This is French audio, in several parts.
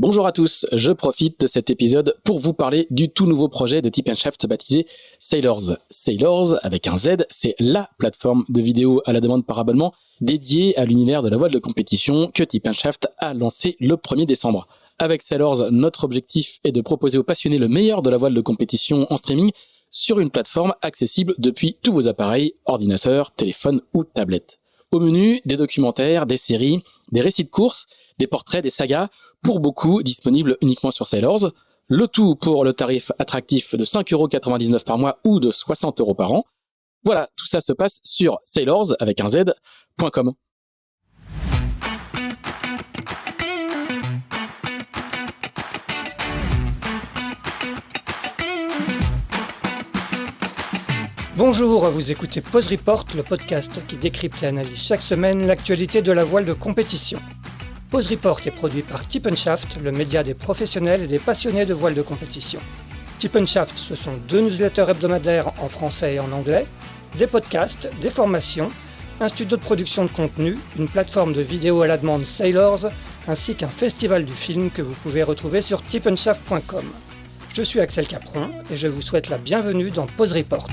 Bonjour à tous, je profite de cet épisode pour vous parler du tout nouveau projet de Tip & Shaft baptisé Sailors. Sailors, avec un Z, c'est la plateforme de vidéo à la demande par abonnement dédiée à l'univers de la voile de compétition que Tip & Shaft a lancé le 1er décembre. Avec Sailors, notre objectif est de proposer aux passionnés le meilleur de la voile de compétition en streaming sur une plateforme accessible depuis tous vos appareils, ordinateurs, téléphones ou tablettes. Au menu, des documentaires, des séries, des récits de courses, des portraits, des sagas, pour beaucoup disponibles uniquement sur Sailors. Le tout pour le tarif attractif de 5,99€ par mois ou de 60€ par an. Voilà, tout ça se passe sur sailors avec un z.com. Bonjour, vous écoutez Pause Report, le podcast qui décrypte et analyse chaque semaine l'actualité de la voile de compétition. Pause Report est produit par Tip & Shaft, le média des professionnels et des passionnés de voile de compétition. Tip & Shaft, ce sont 2 newsletters hebdomadaires en français et en anglais, des podcasts, des formations, un studio de production de contenu, une plateforme de vidéo à la demande Sailors, ainsi qu'un festival du film que vous pouvez retrouver sur tipandshaft.com. Je suis Axel Capron et je vous souhaite la bienvenue dans Pause Report.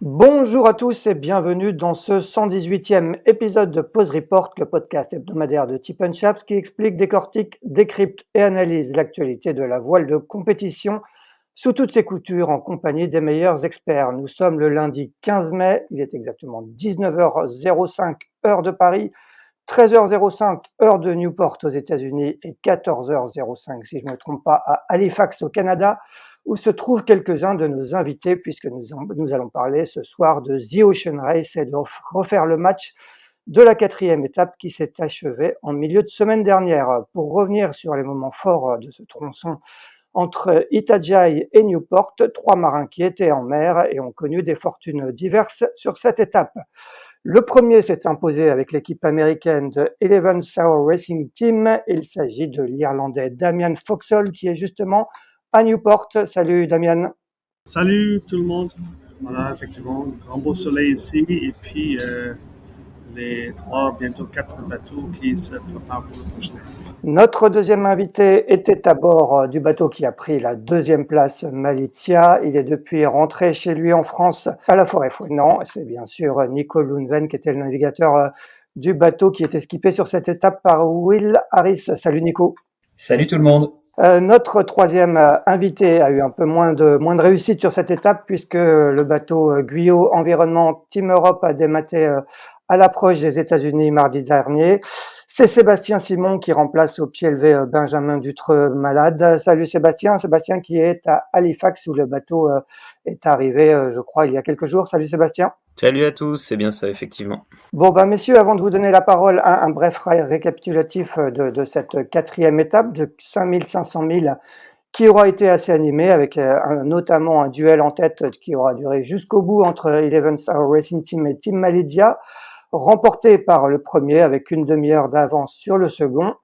Bonjour à tous et bienvenue dans ce 118e épisode de Pause Report, le podcast hebdomadaire de Tip & Shaft qui explique, décortique, décrypte et analyse l'actualité de la voile de compétition sous toutes ses coutures en compagnie des meilleurs experts. Nous sommes le lundi 15 mai, il est exactement 19h05 heure de Paris, 13h05 heure de Newport aux États-Unis et 14h05 si je ne me trompe pas à Halifax au Canada, où se trouvent quelques-uns de nos invités, puisque nous allons parler ce soir de The Ocean Race et de refaire le match de la 4e étape qui s'est achevée en milieu de semaine dernière. Pour revenir sur les moments forts de ce tronçon entre Itajaí et Newport, 3 marins qui étaient en mer et ont connu des fortunes diverses sur cette étape. Le premier s'est imposé avec l'équipe américaine de Eleven Hour Racing Team. Il s'agit de l'Irlandais Damian Foxall qui est justement à Newport. Salut Damian. Salut tout le monde. Voilà, effectivement, grand beau soleil ici et puis les 3, bientôt 4 bateaux qui se préparent pour le prochain. Notre deuxième invité était à bord du bateau qui a pris la 2e place, Malizia. Il est depuis rentré chez lui en France à la Forêt-Fouesnant. C'est bien sûr Nico Lundven qui était le navigateur du bateau qui était skippé sur cette étape par Will Harris. Salut Nico. Salut tout le monde. Notre 3e invité a eu un peu moins de réussite sur cette étape puisque le bateau Guyot Environnement Team Europe a dématé à l'approche des États-Unis mardi dernier. C'est Sébastien Simon qui remplace au pied levé Benjamin Dutreux malade. Salut Sébastien qui est à Halifax où le bateau est arrivé, je crois, il y a quelques jours. Salut Sébastien. Salut à tous, c'est bien ça effectivement. Bon messieurs, avant de vous donner la parole, un bref récapitulatif de cette 4e étape de 5500 milles qui aura été assez animée avec notamment un duel en tête qui aura duré jusqu'au bout entre Eleven Hour Racing Team et Team Malizia, remporté par le premier avec une demi-heure d'avance sur le second,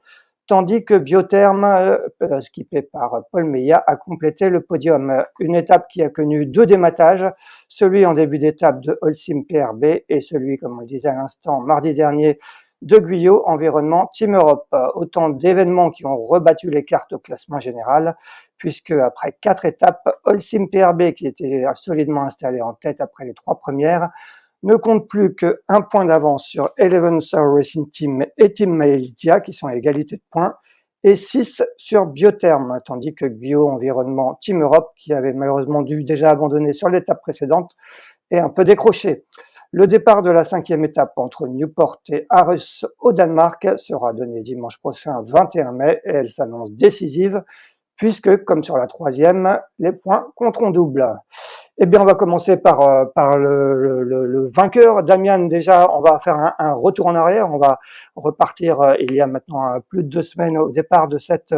tandis que Biotherm, skippé par Paul Meillat, a complété le podium. Une étape qui a connu 2 dématages, celui en début d'étape de Holcim PRB et celui, comme on le disait à l'instant, mardi dernier, de Guyot Environnement Team Europe. Autant d'événements qui ont rebattu les cartes au classement général, puisque après 4 étapes, Holcim PRB, qui était solidement installé en tête après les 3 premières, ne compte plus qu'1 point d'avance sur Eleven Hour Racing Team et Team Malizia, qui sont à égalité de points, et 6 sur Biotherm, tandis que Guyot Environnement Team Europe, qui avait malheureusement dû déjà abandonner sur l'étape précédente, est un peu décroché. Le départ de la 5e étape entre Newport et Aarhus au Danemark sera donné dimanche prochain 21 mai et elle s'annonce décisive puisque, comme sur la 3e, les points compteront double. Eh bien, on va commencer par le vainqueur. Damian, déjà, on va faire un retour en arrière. On va repartir il y a maintenant plus de 2 semaines au départ de cette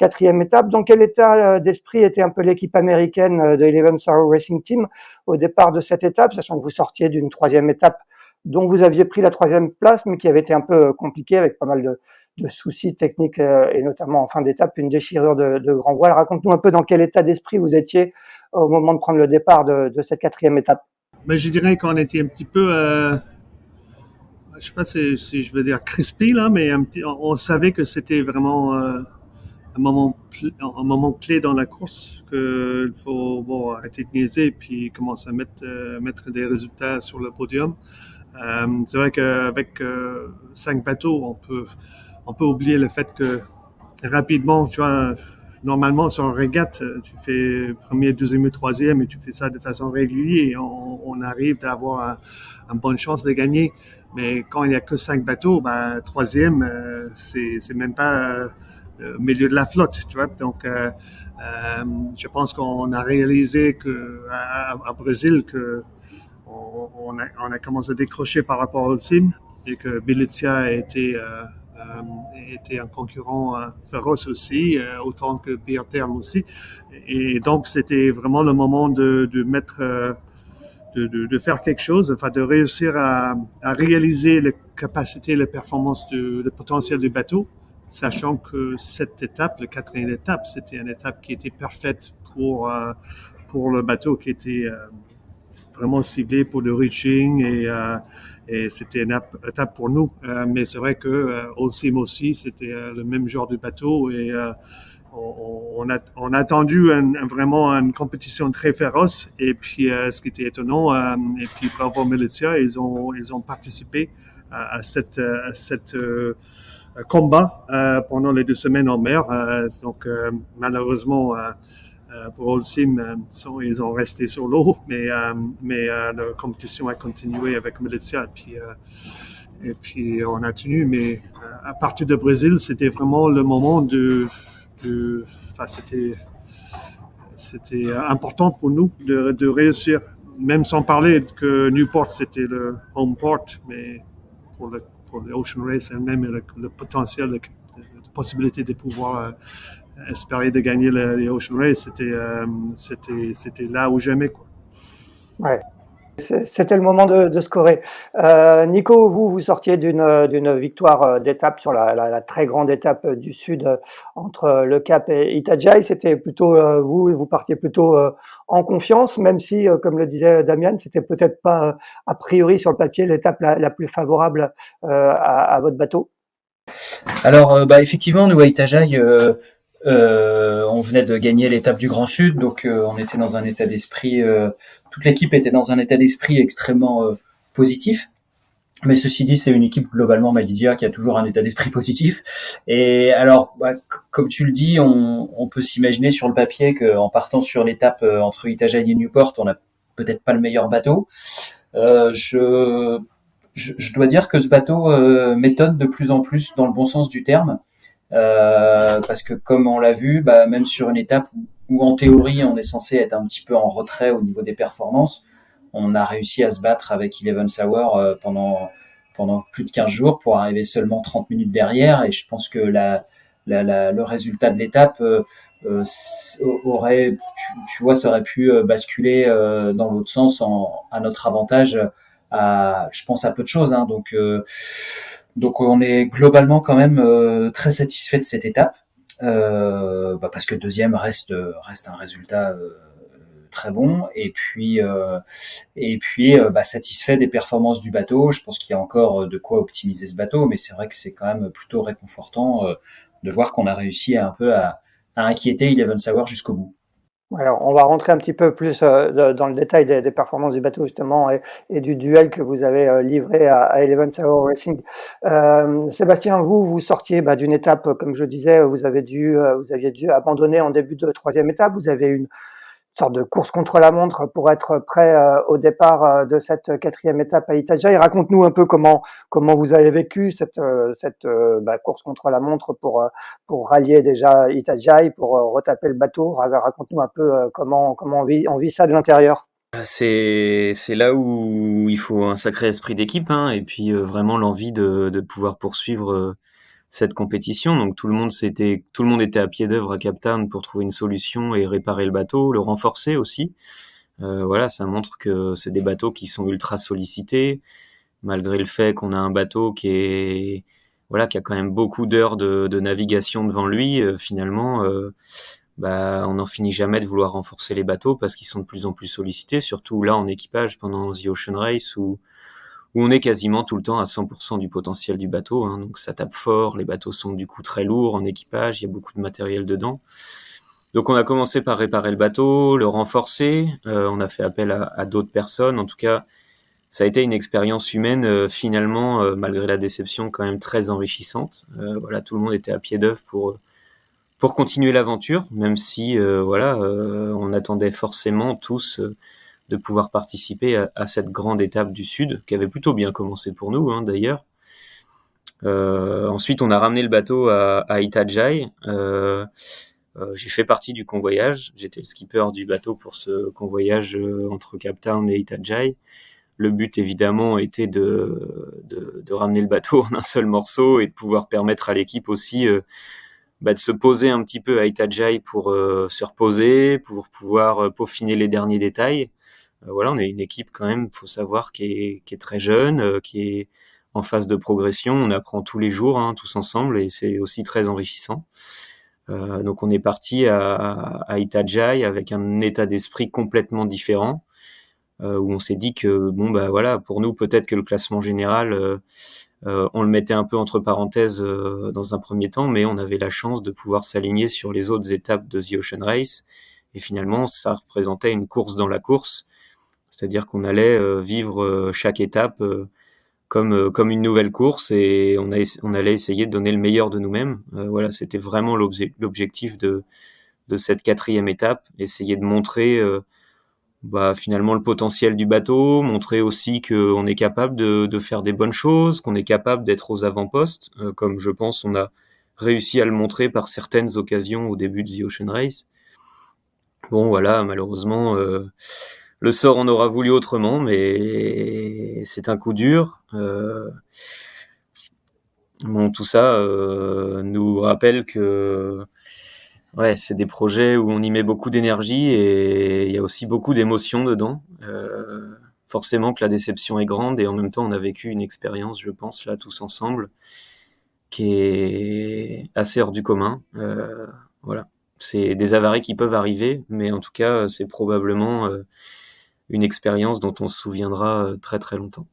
4e étape. Dans quel état d'esprit était un peu l'équipe américaine de Eleven Hour Racing Team au départ de cette étape, sachant que vous sortiez d'une 3e étape dont vous aviez pris la 3e place, mais qui avait été un peu compliquée avec pas mal de soucis techniques et notamment en fin d'étape, une déchirure de grand voile. Raconte-nous un peu dans quel état d'esprit vous étiez au moment de prendre le départ de cette 4e étape. Mais je dirais qu'on était un petit peu je sais pas si je veux dire crispy là, mais on savait que c'était vraiment un moment clé dans la course, qu'il faut arrêter de niaiser et puis commencer à mettre des résultats sur le podium. C'est vrai qu'avec 5 bateaux, on peut oublier le fait que rapidement, tu vois, normalement sur une régate, tu fais premier, deuxième et troisième et tu fais ça de façon régulière et on arrive d'avoir une bonne chance de gagner. Mais quand il n'y a que 5 bateaux, troisième, c'est même pas au milieu de la flotte, tu vois. Donc, je pense qu'on a réalisé à Brésil que on a commencé à décrocher par rapport au Holcim et que Bellezia était un concurrent féroce aussi, autant que Beer Therm aussi. Et donc, c'était vraiment le moment de mettre, de faire quelque chose, enfin, de réussir à réaliser les capacités, les performances, le potentiel du bateau, sachant que cette étape, la quatrième étape, c'était une étape qui était parfaite pour le bateau qui était vraiment ciblé pour le reaching et c'était une étape pour nous. Mais c'est vrai que Holcim aussi, c'était le même genre de bateau et on a attendu vraiment une compétition très féroce et puis ce qui était étonnant et puis bravo Bellezia, ils ont participé à cette combat pendant les 2 semaines en mer. Donc malheureusement pour Holcim, ils ont resté sur l'eau, mais la compétition a continué avec Bellezia. Et puis on a tenu, mais à partir de Brésil, c'était vraiment le moment enfin, c'était important pour nous de réussir, même sans parler que Newport c'était le home port, mais pour le Ocean Race elle-même, le potentiel, la possibilité de pouvoir espérer de gagner les Ocean Race, c'était là ou jamais, quoi. Ouais. C'était le moment de scorer. Nico, vous sortiez d'une victoire d'étape sur la très grande étape du sud entre le Cap et Itajaí. C'était plutôt vous partiez plutôt en confiance, même si, comme le disait Damian, c'était peut-être pas a priori sur le papier l'étape la plus favorable à votre bateau. Alors, effectivement, nous à Itajaí, on venait de gagner l'étape du Grand Sud, donc on était dans un état d'esprit, toute l'équipe était dans un état d'esprit extrêmement positif. Mais ceci dit, c'est une équipe globalement Malidia qui a toujours un état d'esprit positif. Et alors, comme tu le dis, on peut s'imaginer sur le papier qu'en partant sur l'étape entre Itajaí et Newport, on n'a peut-être pas le meilleur bateau. Je dois dire que ce bateau m'étonne de plus en plus dans le bon sens du terme. Parce que comme on l'a vu, même sur une étape où en théorie on est censé être un petit peu en retrait au niveau des performances, on a réussi à se battre avec Eleven Hour pendant plus de 15 jours pour arriver seulement 30 minutes derrière. Et je pense que le résultat de l'étape aurait, tu vois, ça aurait pu basculer dans l'autre sens à notre avantage. Je pense à peu de choses, hein. Donc on est globalement quand même très satisfait de cette étape, parce que deuxième reste un résultat très bon, et puis satisfait des performances du bateau. Je pense qu'il y a encore de quoi optimiser ce bateau, mais c'est vrai que c'est quand même plutôt réconfortant de voir qu'on a réussi un peu à inquiéter Eleven Hour jusqu'au bout. Alors, on va rentrer un petit peu plus dans le détail des performances du bateau justement et du duel que vous avez livré à Eleven Hour Racing. Sébastien, vous sortiez d'une étape, comme je disais, vous aviez dû abandonner en début de troisième étape. Vous avez une sorte de course contre la montre pour être prêt au départ de cette quatrième étape à Itajaí. Raconte-nous un peu comment vous avez vécu cette course contre la montre pour rallier déjà Itajaí, pour retaper le bateau. Raconte-nous un peu comment on vit ça de l'intérieur. C'est là où il faut un sacré esprit d'équipe, hein, et puis vraiment l'envie de pouvoir poursuivre cette compétition. Donc tout le monde était à pied d'œuvre à Cape Town pour trouver une solution et réparer le bateau, le renforcer aussi. Voilà, ça montre que c'est des bateaux qui sont ultra sollicités, malgré le fait qu'on a un bateau qui a quand même beaucoup d'heures de navigation devant lui. Finalement, on n'en finit jamais de vouloir renforcer les bateaux parce qu'ils sont de plus en plus sollicités, surtout là en équipage pendant The Ocean Race où où on est quasiment tout le temps à 100% du potentiel du bateau, hein, donc ça tape fort, les bateaux sont du coup très lourds en équipage, il y a beaucoup de matériel dedans. Donc on a commencé par réparer le bateau, le renforcer, on a fait appel à d'autres personnes, en tout cas ça a été une expérience humaine finalement, malgré la déception, quand même très enrichissante. Voilà, tout le monde était à pied d'œuvre pour continuer l'aventure, même si on attendait forcément tous de pouvoir participer à cette grande étape du Sud, qui avait plutôt bien commencé pour nous, hein, d'ailleurs. Ensuite, on a ramené le bateau à Itajaí. J'ai fait partie du convoyage. J'étais le skipper du bateau pour ce convoyage entre Cape Town et Itajaí. Le but, évidemment, était de ramener le bateau en un seul morceau et de pouvoir permettre à l'équipe aussi de se poser un petit peu à Itajaí pour se reposer, pour pouvoir peaufiner les derniers détails. Voilà, on est une équipe quand même, faut savoir, qui est très jeune, qui est en phase de progression. On apprend tous les jours, hein, tous ensemble, et c'est aussi très enrichissant. Donc on est parti à Itajaí avec un état d'esprit complètement différent, où on s'est dit que pour nous peut-être que le classement général on le mettait un peu entre parenthèses dans un premier temps, mais on avait la chance de pouvoir s'aligner sur les autres étapes de The Ocean Race, et finalement ça représentait une course dans la course, c'est-à-dire qu'on allait vivre chaque étape comme une nouvelle course, et on allait essayer de donner le meilleur de nous-mêmes. Voilà, c'était vraiment l'objectif de cette 4e étape, essayer de montrer finalement le potentiel du bateau, montrer aussi qu'on est capable de faire des bonnes choses, qu'on est capable d'être aux avant-postes, comme je pense on a réussi à le montrer par certaines occasions au début de The Ocean Race. Bon voilà, malheureusement le sort en aura voulu autrement, mais c'est un coup dur. Tout ça nous rappelle que c'est des projets où on y met beaucoup d'énergie et il y a aussi beaucoup d'émotions dedans. Forcément que la déception est grande, et en même temps on a vécu une expérience, je pense, là tous ensemble, qui est assez hors du commun. Voilà, c'est des avaries qui peuvent arriver, mais en tout cas c'est probablement une expérience dont on se souviendra très très longtemps.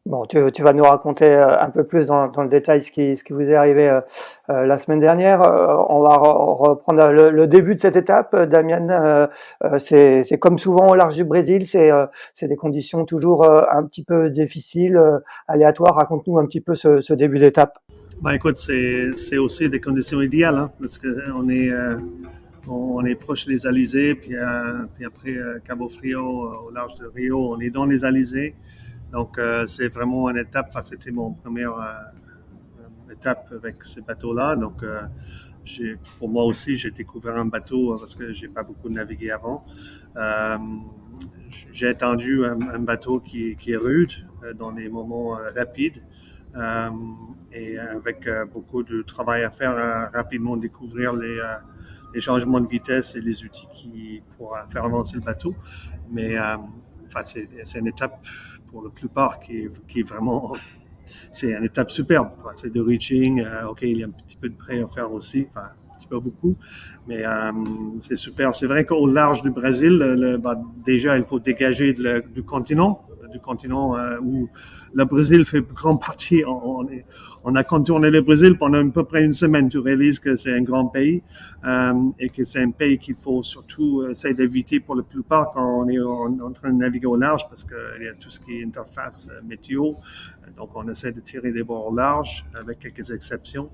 Bon, tu vas nous raconter un peu plus dans le détail ce qui vous est arrivé la semaine dernière. On va reprendre le début de cette étape. Damien, c'est comme souvent au large du Brésil, c'est des conditions toujours un petit peu difficiles, aléatoires. Raconte-nous un petit peu ce début d'étape. Écoute, c'est aussi des conditions idéales, hein, parce que on est proche des alizés, puis après Cabo Frio, au large de Rio, on est dans les alizés. Donc, c'est vraiment une étape. Enfin, c'était mon première étape avec ces bateaux-là. Donc, pour moi aussi, j'ai découvert un bateau parce que j'ai pas beaucoup navigué avant. J'ai attendu un bateau qui est rude dans les moments rapides. Et avec beaucoup de travail à faire, rapidement découvrir les changements de vitesse et les outils pour faire avancer le bateau. Mais c'est une étape pour la plupart qui est vraiment, c'est une étape superbe. C'est de reaching, il y a un petit peu de prêt à faire aussi, un petit peu beaucoup, mais c'est super. C'est vrai qu'au large du Brésil, déjà il faut dégager du continent où le Brésil fait grande partie. On a contourné le Brésil pendant à peu près une semaine. Tu réalises que c'est un grand pays et que c'est un pays qu'il faut surtout essayer d'éviter pour la plupart quand on est en train de naviguer au large, parce qu'il y a tout ce qui est interface météo. Donc, on essaie de tirer des bords au large avec quelques exceptions.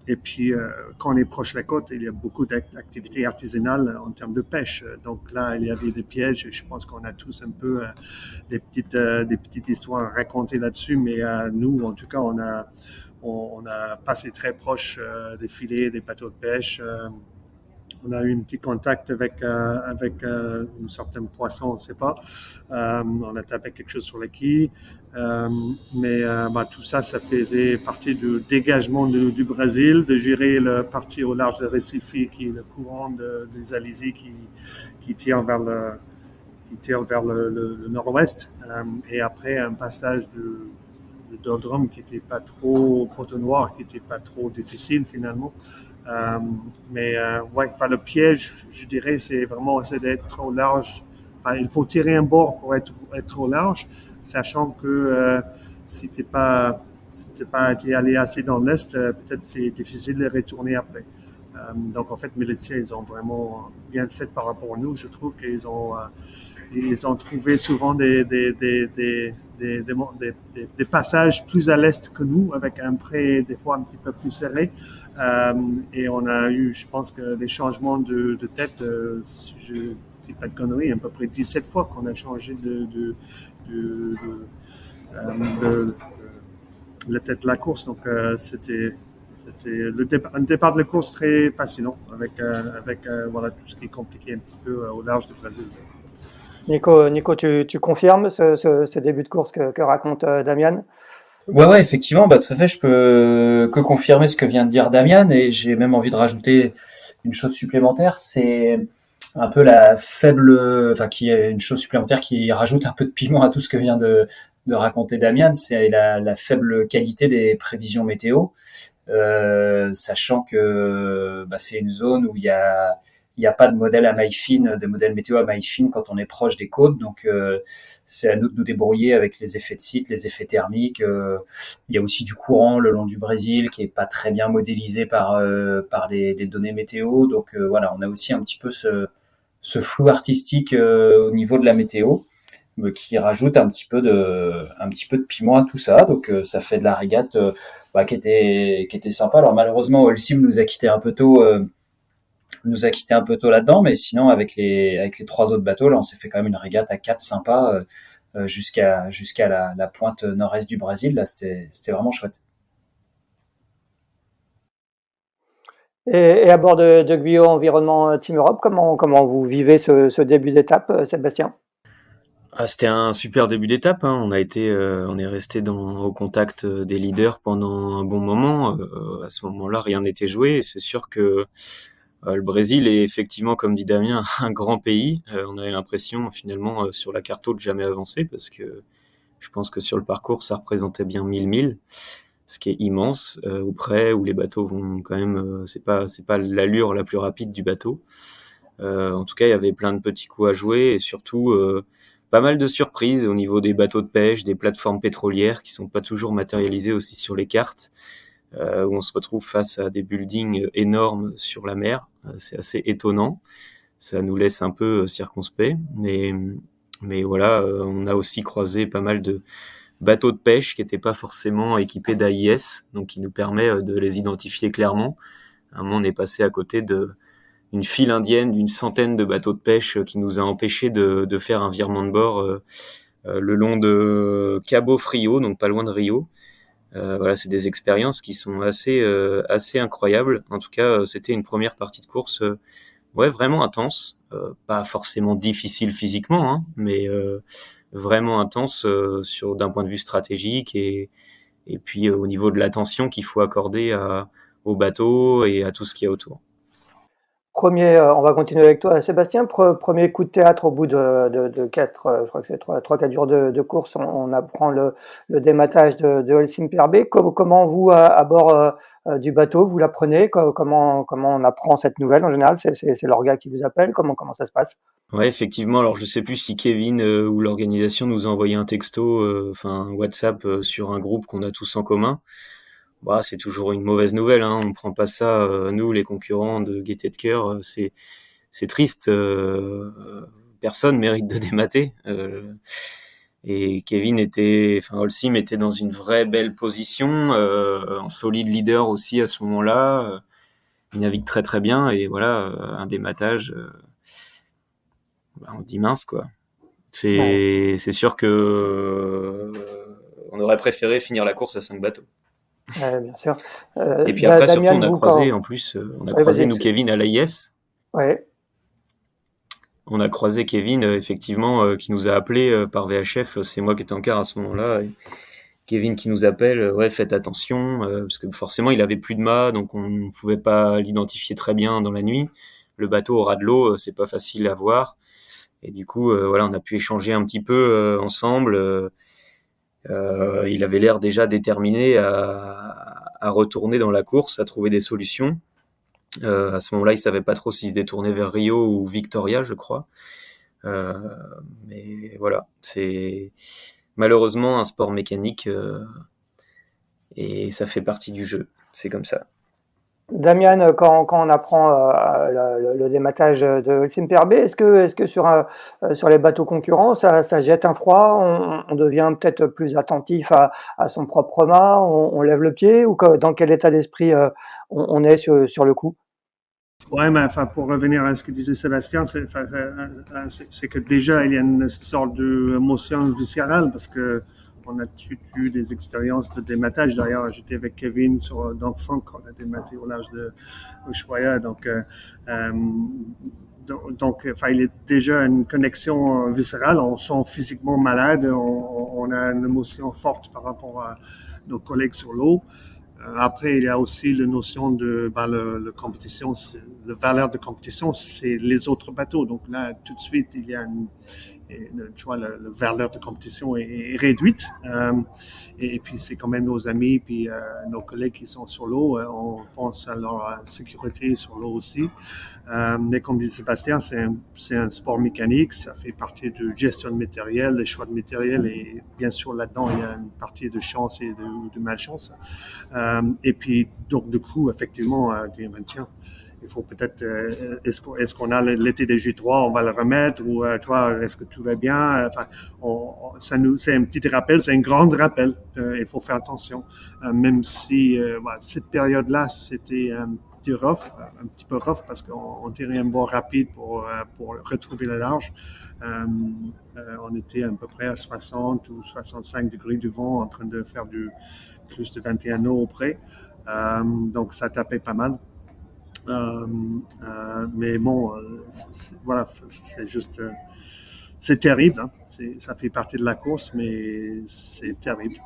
Et puis, quand on est proche de la côte, il y a beaucoup d'activités artisanales en termes de pêche. Donc là, il y avait des pièges. Je pense qu'on a tous un peu des petites histoires à raconter là-dessus. Mais nous, en tout cas, on a passé très proche des filets, des bateaux de pêche. On a eu un petit contact avec une certaine poisson, on ne sait pas. On a tapé quelque chose sur le quai. Mais tout ça faisait partie du dégagement du Brésil, de gérer la partie au large de Recife, qui est le courant des alizés qui tire vers le nord-ouest. Et après, un passage de Doldrum qui n'était pas trop poteau noir, qui n'était pas trop difficile finalement. Le piège, je dirais, c'est vraiment d'être trop large. Il faut tirer un bord pour être trop large. sachant que si t'es pas été allé assez dans l'est, peut-être c'est difficile de retourner après. Donc en fait, Militia, ils ont vraiment bien fait par rapport à nous. Je trouve ils ont trouvé souvent des passages plus à l'est que nous, avec un prêt des fois un petit peu plus serré. Et on a eu, je pense que des changements de tête, si je dis pas de conneries, à peu près 17 fois qu'on a changé de la tête de la course. Donc c'était un départ de la course très passionnant avec voilà, tout ce qui est compliqué un petit peu au large du Brésil. Nico, tu confirmes ce début de course que raconte Damian? Ouais, effectivement, bah, tout à fait, je peux que confirmer ce que vient de dire Damian, et j'ai même envie de rajouter une chose supplémentaire, c'est un peu la faible, enfin, qui est une chose supplémentaire qui rajoute un peu de piment à tout ce que vient de raconter Damian, c'est la faible qualité des prévisions météo, sachant que bah, c'est une zone où il y a pas de modèle à maille fine, de modèle météo à maille fine quand on est proche des côtes, donc c'est à nous de nous débrouiller avec les effets de site, les effets thermiques. Il y a aussi du courant le long du Brésil qui est pas très bien modélisé par les données météo, donc voilà, on a aussi un petit peu ce flou artistique au niveau de la météo qui rajoute un petit peu de piment à tout ça. Donc ça fait de la régate bah, qui était sympa. Alors malheureusement, Holcim nous a quitté un peu tôt là-dedans, mais sinon avec les trois autres bateaux, là, on s'est fait quand même une régate à 4 sympa jusqu'à la pointe nord-est du Brésil. Là, c'était vraiment chouette. Et à bord de Guyot Environnement Team Europe, comment vous vivez ce début d'étape, Sébastien? Ah, c'était un super début d'étape, hein. On est resté au contact des leaders pendant un bon moment. À ce moment-là, rien n'était joué. Et c'est sûr que le Brésil est effectivement, comme dit Damien, un grand pays. On avait l'impression finalement sur la carte de jamais avancer parce que je pense que sur le parcours, ça représentait bien 1000 milles, ce qui est immense. Au près où les bateaux vont quand même, c'est pas l'allure la plus rapide du bateau. En tout cas, il y avait plein de petits coups à jouer et surtout pas mal de surprises au niveau des bateaux de pêche, des plateformes pétrolières qui sont pas toujours matérialisées aussi sur les cartes, où on se retrouve face à des buildings énormes sur la mer. C'est assez étonnant. Ça nous laisse un peu circonspects, mais voilà, on a aussi croisé pas mal de bateaux de pêche qui n'étaient pas forcément équipés d'AIS, donc qui nous permet de les identifier clairement. À un moment, on est passé à côté une file indienne d'une centaine de bateaux de pêche qui nous a empêché de faire un virement de bord le long de Cabo Frio, donc pas loin de Rio. Voilà, c'est des expériences qui sont assez incroyables. En tout cas, c'était une première partie de course ouais, vraiment intense. Pas forcément difficile physiquement, hein, mais vraiment intense d'un point de vue stratégique et puis au niveau de l'attention qu'il faut accorder au bateau et à tout ce qu'il y a autour. On va continuer avec toi, Sébastien. Premier coup de théâtre au bout de 4, je crois que c'est 3-4 jours de course, on apprend le dématage de Holcim PRB. Comment vous, à bord du bateau, vous l'apprenez? Comment on apprend cette nouvelle en général? C'est l'orga qui vous appelle? Comment ça se passe? Ouais, effectivement. Alors, je sais plus si Kevin ou l'organisation nous a envoyé un texto, enfin WhatsApp sur un groupe qu'on a tous en commun. Bah, c'est toujours une mauvaise nouvelle, hein. On prend pas ça, nous, les concurrents de Gaieté de Cœur, c'est triste. Personne mérite de démater. Et Holcim était dans une vraie belle position, en solide leader aussi à ce moment-là. Il navigue très très bien et voilà, un dématage. Bah, on se dit mince quoi. Ouais. C'est sûr que on aurait préféré finir la course à 5 bateaux. Bien sûr. Et puis après, surtout, Damian, on a Oui, croisé, vas-y. nous, Kevin à l'AIS. Ouais. On a croisé Kevin, effectivement, qui nous a appelé par VHF. C'est moi qui étais en quart à ce moment-là. Et Kevin qui nous appelle, ouais, faites attention, parce que forcément, il avait plus de mât, donc on ne pouvait pas l'identifier très bien dans la nuit. Le bateau au ras de l'eau, c'est pas facile à voir. Et du coup, voilà, on a pu échanger un petit peu ensemble. Il avait l'air déjà déterminé à retourner dans la course, à trouver des solutions. À ce moment-là, il savait pas trop s'il se détournait vers Rio ou Victoria, je crois. Mais voilà, malheureusement un sport mécanique et ça fait partie du jeu. C'est comme ça. Damian, quand on apprend le dématage de Holcim PRB, est-ce que sur les bateaux concurrents, ça jette un froid, on devient peut-être plus attentif à son propre mât, on lève le pied, ou dans quel état d'esprit on est sur le coup? Ouais, mais enfin, pour revenir à ce que disait Sébastien, c'est que déjà, il y a une sorte d'émotion viscérale parce que on a eu des expériences de dématage. D'ailleurs, j'étais avec Kevin sur Dog Funk, on a dématé au large de Ushuaia. Euh, enfin, il y a déjà une connexion viscérale. On se sent physiquement malade. On a une émotion forte par rapport à nos collègues sur l'eau. Après, il y a aussi la notion de le compétition, le valeur de compétition, c'est les autres bateaux. Donc là, tout de suite, il y a tu vois, la valeur de compétition est réduite. Et puis, c'est quand même nos amis, puis nos collègues qui sont sur l'eau. On pense à leur sécurité sur l'eau aussi. Mais comme dit Sébastien, c'est un sport mécanique. Ça fait partie de gestion de matériel, des choix de matériel. Et bien sûr, là-dedans, il y a une partie de chance et de malchance. Et puis, donc, du coup, effectivement, dire, tiens, il faut peut-être, est-ce qu'on a l'été des J3, on va le remettre, ou tu vois, est-ce que tout va bien? Enfin, c'est un petit rappel, c'est un grand rappel. Il faut faire attention, même si voilà, cette période-là, c'était un petit peu rough parce qu'on tirait un bord rapide pour retrouver le large. On était à peu près à 60 ou 65 degrés du vent en train de faire plus de 21 nœuds auprès. Donc, ça tapait pas mal. Mais bon, voilà, c'est juste, c'est terrible. Hein. Ça fait partie de la course, mais c'est terrible.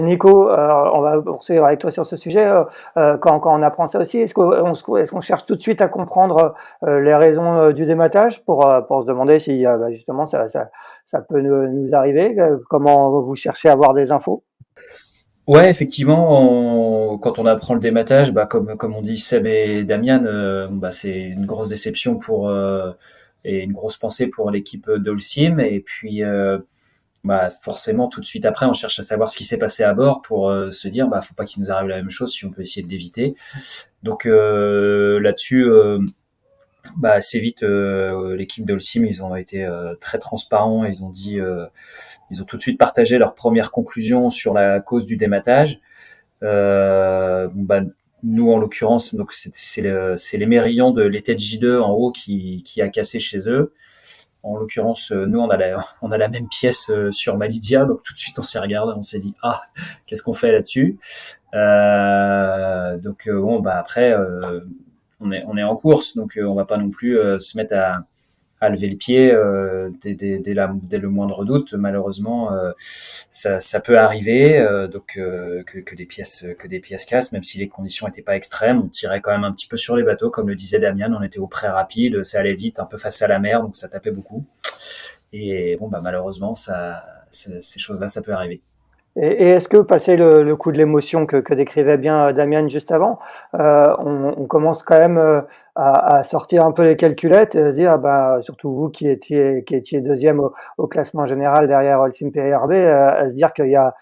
Nico, on va poursuivre avec toi sur ce sujet. Quand on apprend ça aussi, est-ce qu'on cherche tout de suite à comprendre les raisons du dématage pour se demander si justement ça peut nous arriver? Comment vous cherchez à avoir des infos? Ouais, effectivement, quand on apprend le dématage, comme on dit Seb et Damian, c'est une grosse déception et une grosse pensée pour l'équipe d'Holcim. Et puis, forcément, tout de suite après, on cherche à savoir ce qui s'est passé à bord pour se dire, faut pas qu'il nous arrive la même chose si on peut essayer de l'éviter. Donc là-dessus, assez vite, l'équipe d'Holcim, ils ont été très transparents. Ils ont tout de suite partagé leurs premières conclusions sur la cause du dématage. Euh, Nous, en l'occurrence, donc c'est les mérillons de l'été de J2 en haut qui a cassé chez eux. En l'occurrence, nous, on a la même pièce sur Malidia, donc tout de suite, on s'est regardé, on s'est dit, qu'est-ce qu'on fait là-dessus? Après, on est en course, donc on va pas non plus se mettre à lever le pied dès le moindre doute. Malheureusement, ça peut arriver, que des pièces cassent, même si les conditions n'étaient pas extrêmes. On tirait quand même un petit peu sur les bateaux, comme le disait Damian. On était au près rapide, ça allait vite, un peu face à la mer, donc ça tapait beaucoup. Et malheureusement, ces choses-là, ça peut arriver. Et est-ce que, passé le coup de l'émotion que décrivait bien Damian juste avant, on commence quand même à sortir un peu les calculettes et à se dire, surtout vous qui étiez deuxième au classement général derrière Holcim PRB, à se dire qu'il y a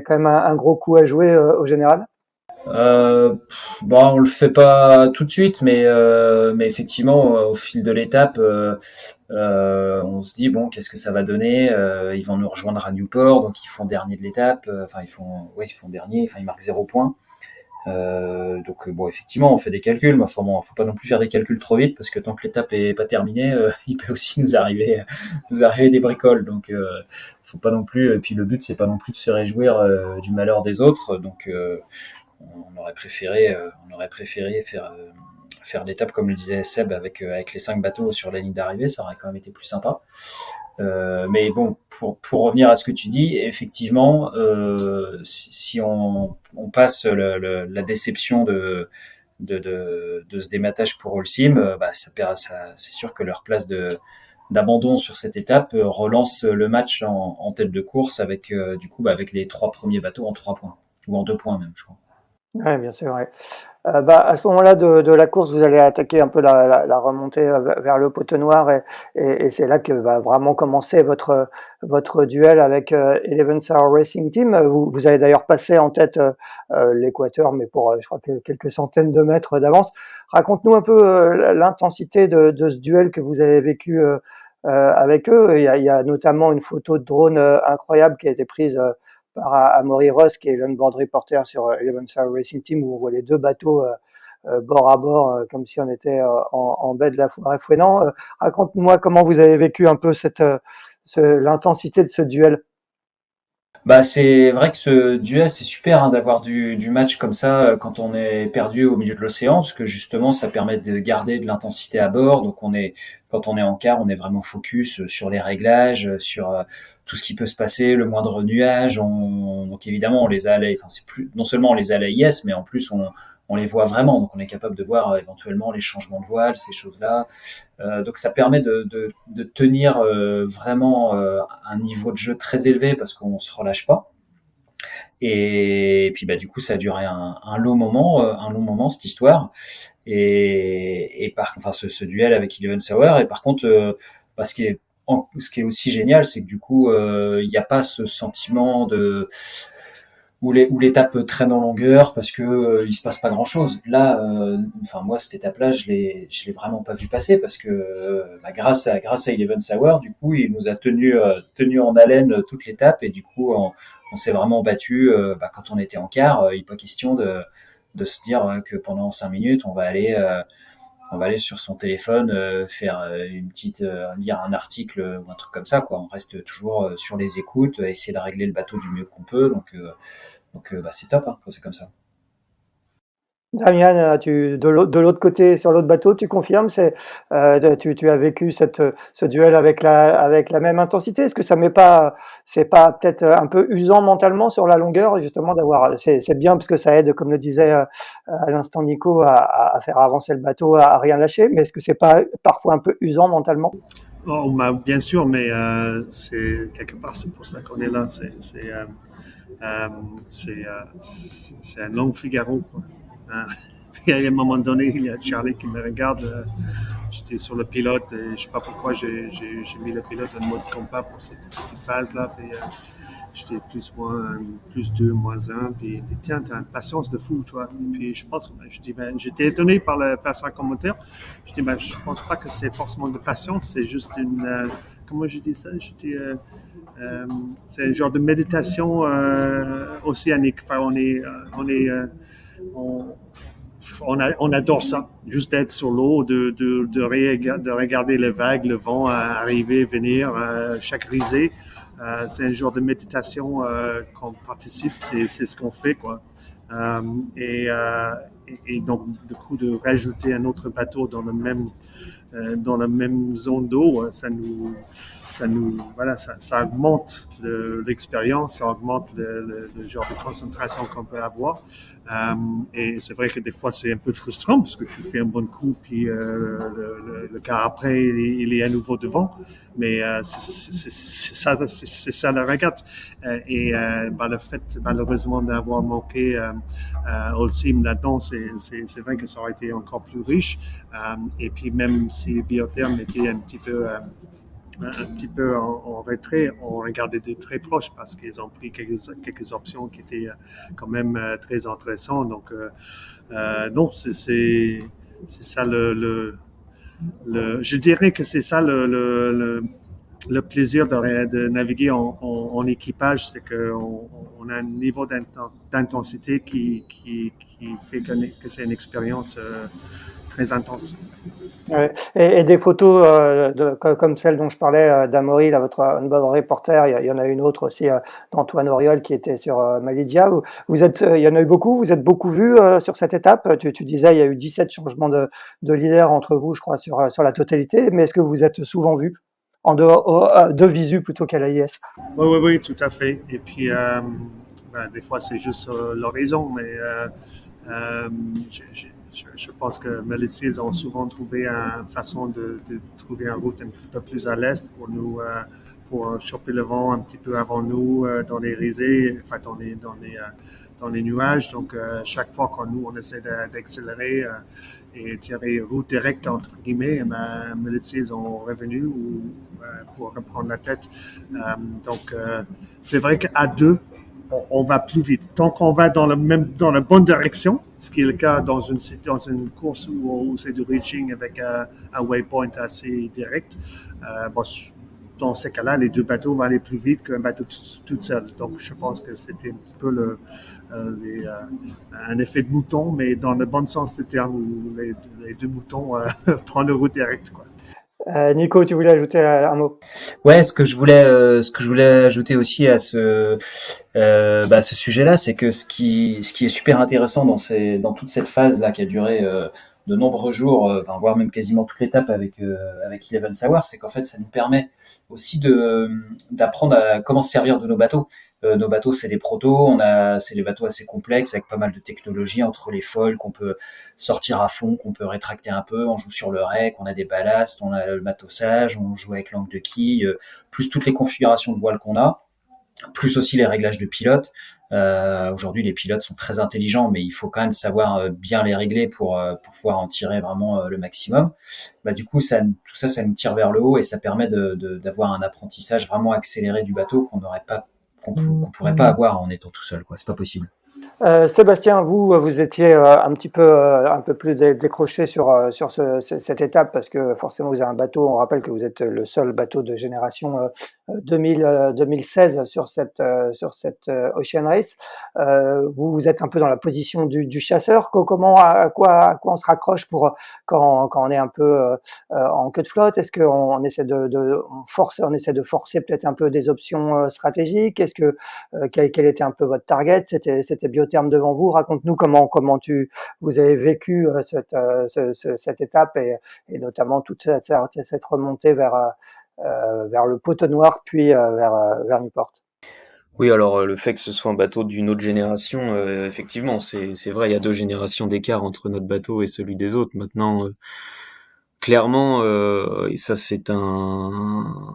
quand même un gros coup à jouer au général? On le fait pas tout de suite, mais effectivement, au fil de l'étape, on se dit bon, qu'est-ce que ça va donner? Ils vont nous rejoindre à Newport, donc ils font dernier de l'étape. Ils font dernier. Enfin, ils marquent 0 point. Effectivement, on fait des calculs, mais enfin bon, faut pas non plus faire des calculs trop vite parce que tant que l'étape est pas terminée, il peut aussi nous arriver des bricoles. Donc, faut pas non plus. Et puis le but, c'est pas non plus de se réjouir du malheur des autres. Donc, on aurait préféré faire l'étape comme le disait Seb avec les 5 bateaux sur la ligne d'arrivée, ça aurait quand même été plus sympa. Mais bon, pour revenir à ce que tu dis, effectivement, si on passe la déception de ce dématage pour Holcim, c'est sûr que leur place d'abandon sur cette étape relance le match en tête de course avec avec les 3 premiers bateaux en 3 points ou en 2 points même, je crois. Oui, bien sûr. Ouais. À ce moment-là de la course, vous allez attaquer un peu la remontée vers le poteau noir et c'est là que va vraiment commencer votre duel avec Eleven Hour Racing Team. Vous avez d'ailleurs passé en tête l'équateur, mais pour je crois que quelques centaines de mètres d'avance. Raconte-nous un peu l'intensité de ce duel que vous avez vécu avec eux. Il y a notamment une photo de drone incroyable qui a été prise par Amaury Ross, qui est l'onboard reporter sur Eleven Hour Racing Team, où on voit les deux bateaux bord à bord, comme si on était en baie de la Forêt Fouesnant. Raconte-moi comment vous avez vécu un peu l'intensité de ce duel. Bah, c'est vrai que ce duel, c'est super hein, d'avoir du match comme ça quand on est perdu au milieu de l'océan, parce que justement, ça permet de garder de l'intensité à bord. Donc, quand on est en quart, on est vraiment focus sur les réglages, sur tout ce qui peut se passer, le moindre nuage. Donc, évidemment, on les a à l'œil. Enfin, c'est plus non seulement on les a à l'AIS, mais en plus on les voit vraiment. Donc, on est capable de voir éventuellement les changements de voile, ces choses-là. Donc ça permet de tenir vraiment un niveau de jeu très élevé parce qu'on se relâche pas. Et puis bah du coup ça a duré un long moment cette histoire. Enfin ce duel avec Eleven Sauer. Et par contre, bah, ce qui est aussi génial, c'est que du coup il n'y a pas ce sentiment de où l'étape traîne en longueur parce que il se passe pas grand chose. Là, enfin moi cette étape-là, je l'ai vraiment pas vu passer parce que bah, grâce à Eleven Sauer, du coup, il nous a tenu en haleine toute l'étape et du coup on s'est vraiment battu. Bah, quand on était en quart, il n'est pas question de se dire que pendant 5 minutes on va aller sur son téléphone faire une petite lire un article ou un truc comme ça quoi. On reste toujours sur les écoutes, essayer de régler le bateau du mieux qu'on peut. Donc bah, c'est top hein, quand c'est comme ça. Damian, de l'autre côté, sur l'autre bateau, tu confirmes, tu as vécu ce duel avec la même intensité. Est-ce que c'est pas peut-être un peu usant mentalement sur la longueur, justement c'est bien parce que ça aide, comme le disait à l'instant Nico, à faire avancer le bateau, à rien lâcher. Mais est-ce que c'est pas parfois un peu usant mentalement? Oh, bah, bien sûr, mais c'est quelque part, c'est pour ça qu'on est là. Euh, c'est un long Figaro, quoi. Puis à un moment donné, il y a Charlie qui me regarde. J'étais sur le pilote et je ne sais pas pourquoi j'ai mis le pilote en mode compas pour cette petite phase-là. Puis j'étais plus 2, moins 1. Puis il dit, tiens, t'as une patience de fou, toi. Et puis j'étais étonné par son commentaire. Je dis, je pense pas que c'est forcément de patience, c'est juste comment je dis ça? C'est un genre de méditation océanique. Enfin, on adore ça, juste d'être sur l'eau, de regarder les vagues, le vent arriver, venir, chaque risée. C'est un genre de méditation qu'on participe, c'est ce qu'on fait, quoi. Euh, et, euh, et donc, du coup, de rajouter un autre bateau dans la même zone d'eau, voilà, ça augmente l'expérience, ça augmente le genre de concentration qu'on peut avoir. Et c'est vrai que des fois c'est un peu frustrant parce que tu fais un bon coup puis le quart après il est à nouveau devant. Mais c'est ça la régate. Le fait malheureusement d'avoir manqué Holcim là-dedans, c'est vrai que ça aurait été encore plus riche. Et puis même si Biotherm était un petit peu en retrait, on regardait de très proche parce qu'ils ont pris quelques options qui étaient quand même très intéressantes. Donc, non, c'est ça je dirais que c'est ça le plaisir de naviguer en équipage, c'est qu'on a un niveau d'intensité qui fait que c'est une expérience très intense. Ouais. Et des photos comme celle dont je parlais d'Amaury, là, votre onboard reporter, il y en a une autre aussi d'Antoine Auriol qui était sur Malidia. Il y en a eu beaucoup, vous êtes beaucoup vus sur cette étape. Tu disais il y a eu 17 changements de leader entre vous, je crois, sur la totalité. Mais est-ce que vous êtes souvent vus en dehors de visu plutôt qu'à l'AIS? Oui, tout à fait. Et puis, des fois, c'est juste l'horizon, mais euh, je pense que Melissa, ils ont souvent trouvé une façon de trouver une route un petit peu plus à l'est pour nous, pour choper le vent un petit peu avant nous dans les risées, enfin dans les nuages. Donc, chaque fois qu'on nous, on essaie d'accélérer et tirer route directe, entre guillemets, Militia sont revenus pour reprendre la tête. Donc, c'est vrai qu'à deux, on va plus vite. Tant qu'on va dans la bonne direction, ce qui est le cas dans une course où c'est du reaching avec un waypoint assez direct, dans ces cas-là, les deux bateaux vont aller plus vite qu'un bateau tout seul. Donc, je pense que c'était un petit peu un effet de mouton, mais dans le bon sens du terme, où les deux moutons prennent la route directe, quoi. Nico, tu voulais ajouter un mot? Ouais, ce que je voulais ajouter aussi à ce sujet-là, c'est que ce qui est super intéressant dans toute cette phase là qui a duré de nombreux jours, voire même quasiment toute l'étape avec Eleven Hour, c'est qu'en fait ça nous permet aussi d'apprendre à comment se servir de nos bateaux. Nos bateaux, c'est des protos, c'est des bateaux assez complexes avec pas mal de technologies entre les foils qu'on peut sortir à fond, qu'on peut rétracter un peu, on joue sur le rec, on a des ballasts, on a le matossage, on joue avec l'angle de quille, plus toutes les configurations de voile qu'on a, plus aussi les réglages de pilote. Aujourd'hui, les pilotes sont très intelligents, mais il faut quand même savoir bien les régler pour pouvoir en tirer vraiment le maximum. Du coup, tout ça nous tire vers le haut et ça permet d'avoir un apprentissage vraiment accéléré du bateau qu'on pourrait pas avoir en étant tout seul, quoi. C'est pas possible. Sébastien, vous étiez un peu plus décroché sur cette étape parce que forcément vous avez un bateau. On rappelle que vous êtes le seul bateau de génération 2016 sur cette Ocean Race. Vous êtes un peu dans la position du chasseur. À quoi on se raccroche pour quand on est un peu en queue de flotte? Est-ce qu'on essaie on essaie de forcer peut-être un peu des options stratégiques? Quel était un peu votre target? C'était Biotherm devant vous. Raconte-nous comment vous avez vécu cette étape et notamment toute cette remontée vers le Poteau Noir puis vers Newport. Oui, alors le fait que ce soit un bateau d'une autre génération, effectivement, c'est vrai, il y a 2 générations d'écart entre notre bateau et celui des autres. Maintenant, clairement, et ça c'est dans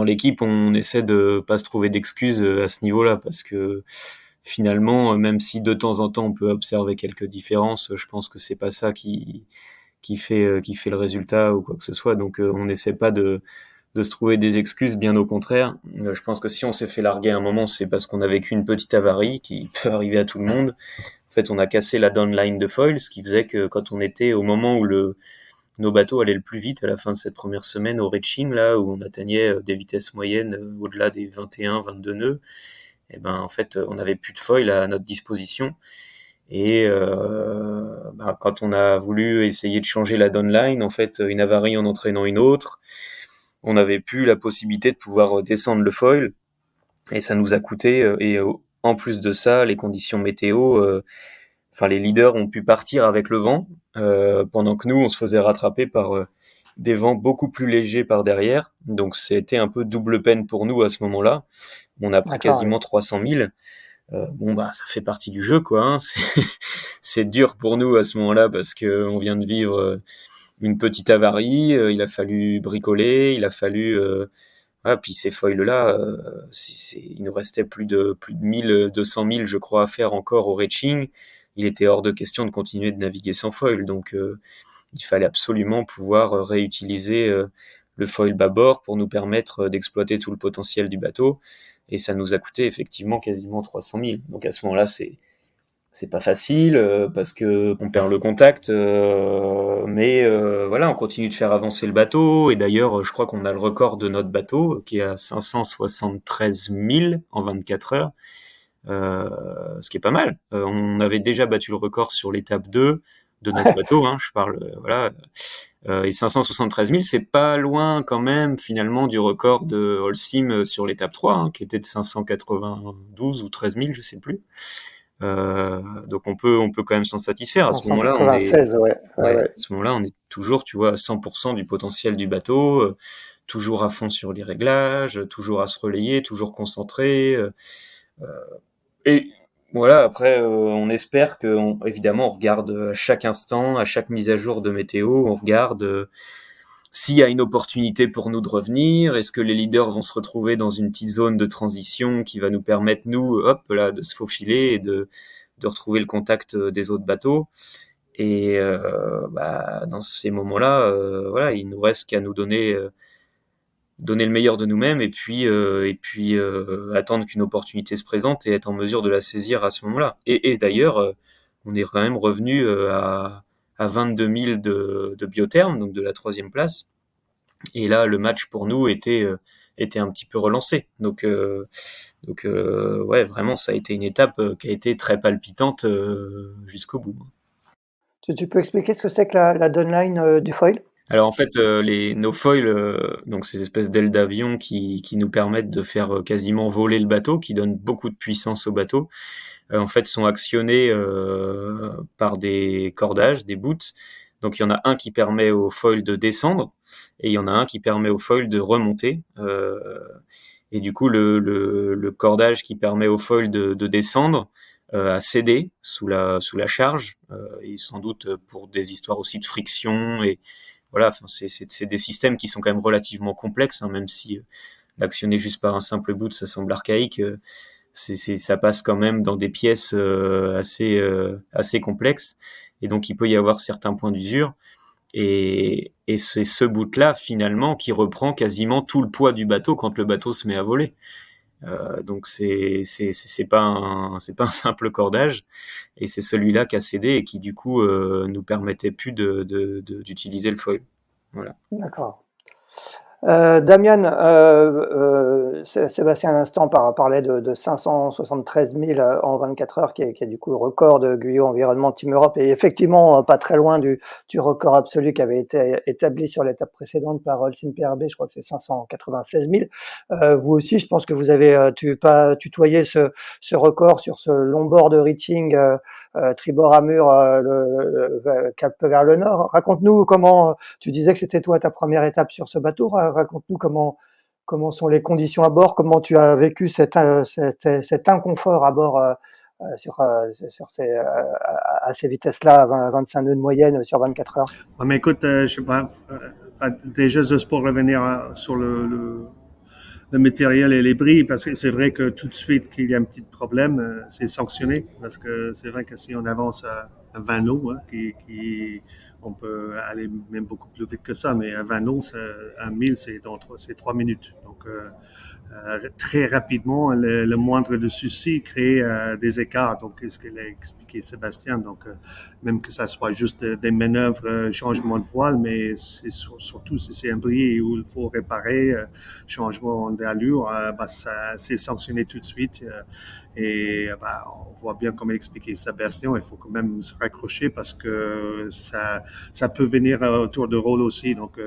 l'équipe, on essaie de pas se trouver d'excuses à ce niveau-là, parce que finalement, même si de temps en temps on peut observer quelques différences, je pense que c'est pas ça qui fait le résultat ou quoi que ce soit. Donc on n'essaie pas de se trouver des excuses, bien au contraire. Je pense que si on s'est fait larguer à un moment, c'est parce qu'on a vécu une petite avarie qui peut arriver à tout le monde. En fait, on a cassé la downline de foil, ce qui faisait que quand on était au moment où nos bateaux allaient le plus vite à la fin de cette première semaine au reaching, là, où on atteignait des vitesses moyennes au-delà des 21, 22 nœuds, et en fait, on n'avait plus de foil à notre disposition. Et quand on a voulu essayer de changer la downline, en fait, une avarie en entraînant une autre, on n'avait plus la possibilité de pouvoir descendre le foil, et ça nous a coûté, en plus de ça, les conditions météo, les leaders ont pu partir avec le vent, pendant que nous, on se faisait rattraper par des vents beaucoup plus légers par derrière. Donc c'était un peu double peine pour nous à ce moment-là. On a pris quasiment 300 000. Ça fait partie du jeu, quoi. Hein. C'est dur pour nous à ce moment-là parce que on vient de vivre une petite avarie. Il a fallu bricoler, il a fallu puis ces foils-là, il nous restait plus de 200 000, je crois, à faire encore au reaching. Il était hors de question de continuer de naviguer sans foil, donc il fallait absolument pouvoir réutiliser le foil bâbord pour nous permettre d'exploiter tout le potentiel du bateau, et ça nous a coûté effectivement quasiment 300 000. Donc à ce moment-là, c'est pas facile parce que on perd le contact, mais voilà, on continue de faire avancer le bateau, et d'ailleurs je crois qu'on a le record de notre bateau qui est à 573 000 en 24 heures, ce qui est pas mal. On avait déjà battu le record sur l'étape 2 de notre bateau, hein, je parle, voilà. Et 573 000, c'est pas loin quand même finalement du record de Holcim sur l'étape 3, hein, qui était de 592 ou 13 000, je sais plus. Donc on peut quand même s'en satisfaire. À ce moment-là, on est, à ce moment-là, on est toujours, tu vois, à 100% du potentiel du bateau, toujours à fond sur les réglages, toujours à se relayer, toujours concentré. Et voilà, après, on espère évidemment, on regarde à chaque instant, à chaque mise à jour de météo, on regarde s'il y a une opportunité pour nous de revenir, est-ce que les leaders vont se retrouver dans une petite zone de transition qui va nous permettre, nous, hop, là, de se faufiler et de retrouver le contact des autres bateaux. Et dans ces moments-là, voilà, il nous reste qu'à nous donner le meilleur de nous-mêmes et puis attendre qu'une opportunité se présente et être en mesure de la saisir à ce moment-là. Et d'ailleurs, on est quand même revenu à 22 000 de biotherme, donc de la 3e place. Et là, le match pour nous était un petit peu relancé. Donc ouais, vraiment, ça a été une étape qui a été très palpitante jusqu'au bout. Tu peux expliquer ce que c'est que la downline du foil? Alors en fait, nos foils, donc ces espèces d'ailes d'avion qui nous permettent de faire quasiment voler le bateau, qui donnent beaucoup de puissance au bateau, en fait sont actionnés par des cordages, des boots. Donc il y en a un qui permet au foil de descendre et il y en a un qui permet au foil de remonter. Et du coup le cordage qui permet au foil de descendre a cédé sous la charge, et sans doute pour des histoires aussi de friction et voilà, enfin, c'est des systèmes qui sont quand même relativement complexes, hein, même si l'actionner juste par un simple boot, ça semble archaïque. Ça passe quand même dans des pièces assez complexes, et donc il peut y avoir certains points d'usure. Et c'est ce boot-là finalement qui reprend quasiment tout le poids du bateau quand le bateau se met à voler. Donc c'est pas un simple cordage, et c'est celui-là qui a cédé et qui du coup nous permettait plus d'utiliser le foil. Voilà. D'accord. Damian, Sébastien à l'instant parlait de 573 000 en 24 heures, qui est du coup le record de Guyot Environnement Team Europe, et effectivement pas très loin du record absolu qui avait été établi sur l'étape précédente par Holcim PRB, je crois que c'est 596 000. Vous aussi, je pense que vous avez tutoyé ce record sur ce long bord de reaching tribord à mur, cap vers le nord. Raconte-nous comment, tu disais que c'était toi ta première étape sur ce bateau, raconte-nous comment sont les conditions à bord, comment tu as vécu cet inconfort à bord à ces vitesses-là, 25 nœuds de moyenne sur 24 heures. Ouais, mais écoute, je sais pas, déjà juste pour revenir sur le matériel et les bris, parce que c'est vrai que tout de suite qu'il y a un petit problème, c'est sanctionné, parce que c'est vrai que si on avance à 20 nœuds, hein, on peut aller même beaucoup plus vite que ça, mais à 20 nœuds, à 1000, c'est 3 minutes. Donc, très rapidement, le moindre de souci crée des écarts. Donc, ce qu'il a expliqué Sébastien, donc même que ça soit juste des manœuvres, changement de voile, mais c'est surtout si c'est un bris où il faut réparer, changement d'allure, c'est sanctionné tout de suite. Et on voit bien comment expliquer Sébastien, il faut quand même se raccrocher parce que ça peut venir autour de rôle aussi. Donc,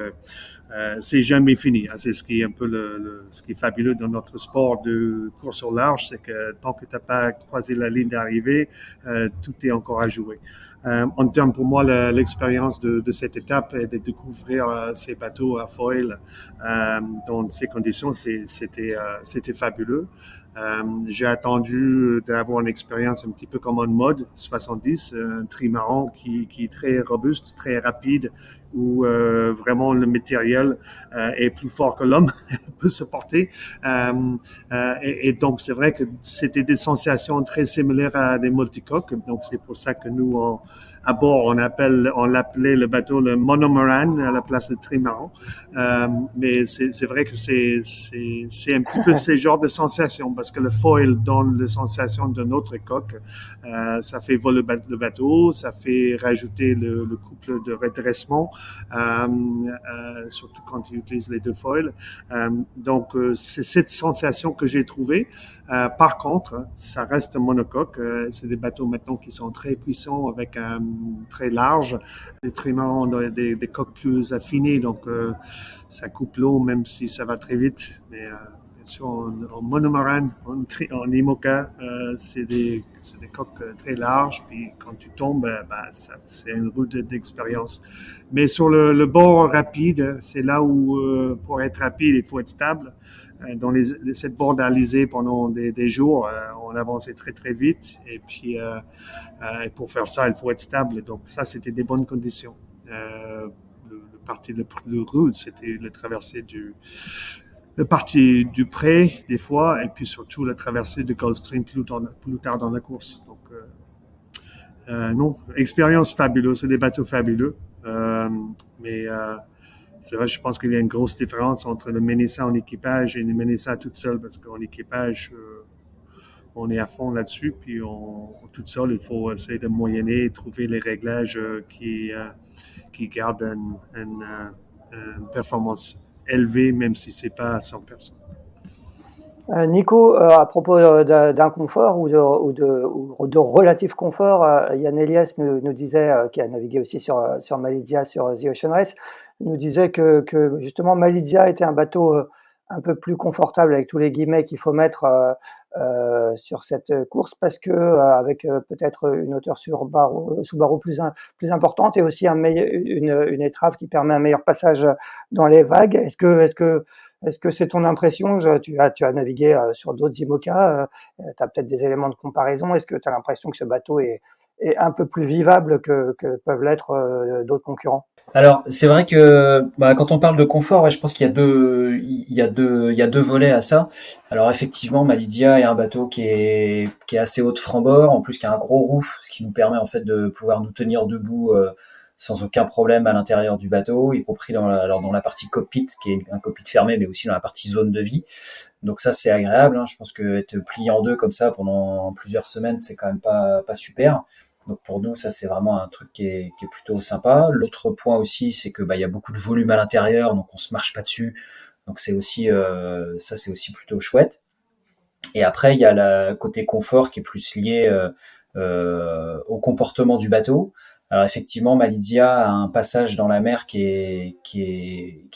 c'est jamais fini. C'est ce qui est un peu ce qui est fabuleux dans notre sport de course au large, c'est que tant que tu n'as pas croisé la ligne d'arrivée, tout est encore à jouer. En termes, pour moi, l'expérience de cette étape et de découvrir ces bateaux à foil dans ces conditions, c'était fabuleux. J'ai attendu d'avoir une expérience un petit peu comme en mode 70, un trimaran qui est très robuste, très rapide, où vraiment le matériel est plus fort que l'homme, peut se porter. Et donc, c'est vrai que c'était des sensations très similaires à des multicoques. Donc, c'est pour ça que nous, à bord, on l'appelait le bateau le monomoran à la place de trimaran. Mais c'est vrai que c'est un petit peu ces genres de sensations, parce que le foil donne les sensations d'une autre coque. Ça fait voler le bateau, ça fait rajouter le couple de redressement, surtout quand tu utilises les deux foils. Donc, c'est cette sensation que j'ai trouvée. Par contre, ça reste un monocoque. C'est des bateaux maintenant qui sont très puissants, avec très large. Les trimarans ont des coques plus affinées, donc ça coupe l'eau même si ça va très vite. Mais bien sûr, en monomoran, en IMOCA, c'est des coques très larges. Puis quand tu tombes, c'est une route d'expérience. Mais sur le bord rapide, c'est là où pour être rapide, il faut être stable. Dans cette bord d'Alizé pendant des jours, on avançait très très vite, et puis pour faire ça, il faut être stable. Donc ça, c'était des bonnes conditions. Le partie le plus rude, c'était la traversée la partie du pré, des fois, et puis surtout la traversée de Gulfstream plus tard dans la course. Donc, non, expérience fabuleuse, c'est des bateaux fabuleux. Mais c'est vrai, je pense qu'il y a une grosse différence entre le mener ça en équipage et le mener ça toute seule, parce qu'en équipage, on est à fond là-dessus, puis toute seule, il faut essayer de moyenner, trouver les réglages qui gardent une performance élevée, même si c'est pas à 100%. Nico, à propos d'un confort ou de relatif confort, Yann Elias nous disait, qui a navigué aussi sur Malidia, sur The Ocean Race, nous disait que justement Malidia était un bateau un peu plus confortable avec tous les guillemets qu'il faut mettre sur cette course parce que avec peut-être une hauteur sous barreau plus importante et aussi une étrave qui permet un meilleur passage dans les vagues. Est-ce que c'est ton impression? Tu as navigué sur d'autres IMOCA, tu as peut-être des éléments de comparaison. Est-ce que tu as l'impression que ce bateau est un peu plus vivable que peuvent l'être d'autres concurrents? Alors, c'est vrai que quand on parle de confort, ouais, je pense qu'il y a deux volets à ça. Alors effectivement, Malidia est un bateau qui est assez haut de franc-bord, en plus qui a un gros roof, ce qui nous permet en fait de pouvoir nous tenir debout sans aucun problème à l'intérieur du bateau, y compris dans la partie cockpit, qui est un cockpit fermé, mais aussi dans la partie zone de vie. Donc ça, c'est agréable, hein. Je pense que être plié en deux comme ça pendant plusieurs semaines, c'est quand même pas super. Donc pour nous, ça c'est vraiment un truc qui est plutôt sympa. L'autre point aussi, c'est que il y a beaucoup de volume à l'intérieur, donc on se marche pas dessus. Donc c'est aussi ça c'est aussi plutôt chouette. Et après il y a le côté confort qui est plus lié au comportement du bateau. Alors effectivement, Malidia a un passage dans la mer qui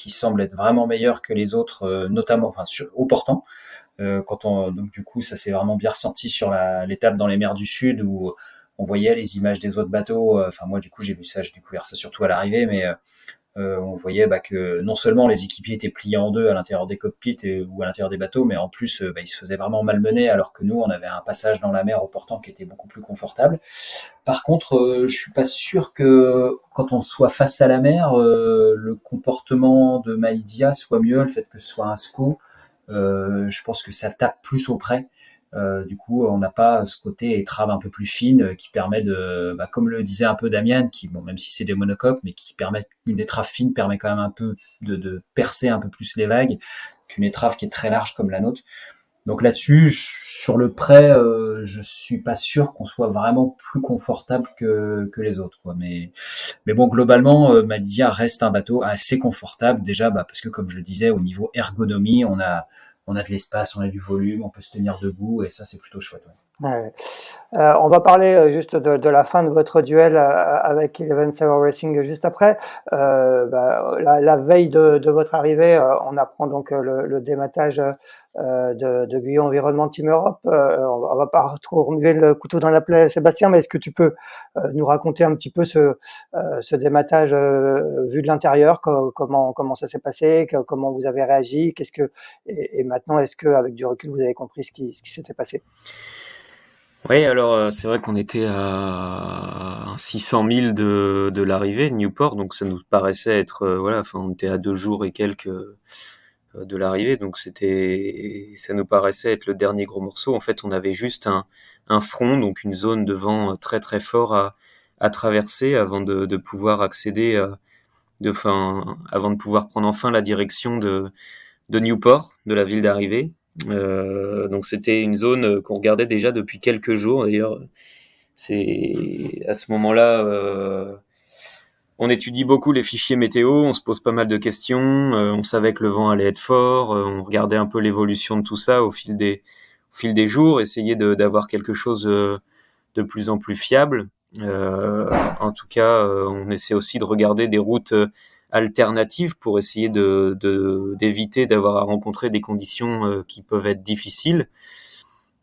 semble être vraiment meilleur que les autres, notamment au portant. Donc du coup, ça s'est vraiment bien ressenti sur l'étape dans les mers du Sud où on voyait les images des autres bateaux. Enfin moi du coup j'ai découvert ça surtout à l'arrivée, mais on voyait que non seulement les équipiers étaient pliés en deux à l'intérieur des cockpits ou à l'intérieur des bateaux, mais en plus ils se faisaient vraiment malmener, alors que nous on avait un passage dans la mer au portant qui était beaucoup plus confortable. Par contre, je suis pas sûr que quand on soit face à la mer, le comportement de Malidia soit mieux, le fait que ce soit un SCO. Je pense que ça tape plus auprès. Du coup, on n'a pas ce côté étrave un peu plus fine qui permet comme le disait un peu Damian, même si c'est des monocoques, mais qui permet une étrave fine permet quand même un peu de percer un peu plus les vagues qu'une étrave qui est très large comme la nôtre. Donc là-dessus, sur le prêt, je suis pas sûr qu'on soit vraiment plus confortable que les autres, quoi. Mais bon, globalement, Malidia reste un bateau assez confortable déjà, parce que comme je le disais, au niveau ergonomie, on a de l'espace, on a du volume, on peut se tenir debout et ça c'est plutôt chouette. Ouais. Ouais. On va parler juste de la fin de votre duel avec Eleven Sailor Racing juste après. La veille de votre arrivée, on apprend donc le dématage de Guyot Environnement Team Europe. On va pas trop remuer le couteau dans la plaie, Sébastien, mais est-ce que tu peux nous raconter un petit peu ce dématage vu de l'intérieur, comment ça s'est passé, comment vous avez réagi, et maintenant est-ce que avec du recul vous avez compris ce qui s'était passé? Oui, alors c'est vrai qu'on était à 600 000 de l'arrivée de Newport, donc ça nous paraissait être on était à 2 jours et quelques de l'arrivée, donc ça nous paraissait être le dernier gros morceau. En fait, on avait juste un front, donc une zone de vent très très fort à traverser avant de pouvoir accéder avant de pouvoir prendre enfin la direction de Newport, de la ville d'arrivée. Donc c'était une zone qu'on regardait déjà depuis quelques jours. D'ailleurs, c'est à ce moment-là, on étudie beaucoup les fichiers météo, on se pose pas mal de questions. On savait que le vent allait être fort. On regardait un peu l'évolution de tout ça au fil des jours, essayer d'avoir quelque chose de plus en plus fiable. En tout cas, on essaie aussi de regarder des routes alternatives pour essayer d'éviter d'avoir à rencontrer des conditions qui peuvent être difficiles.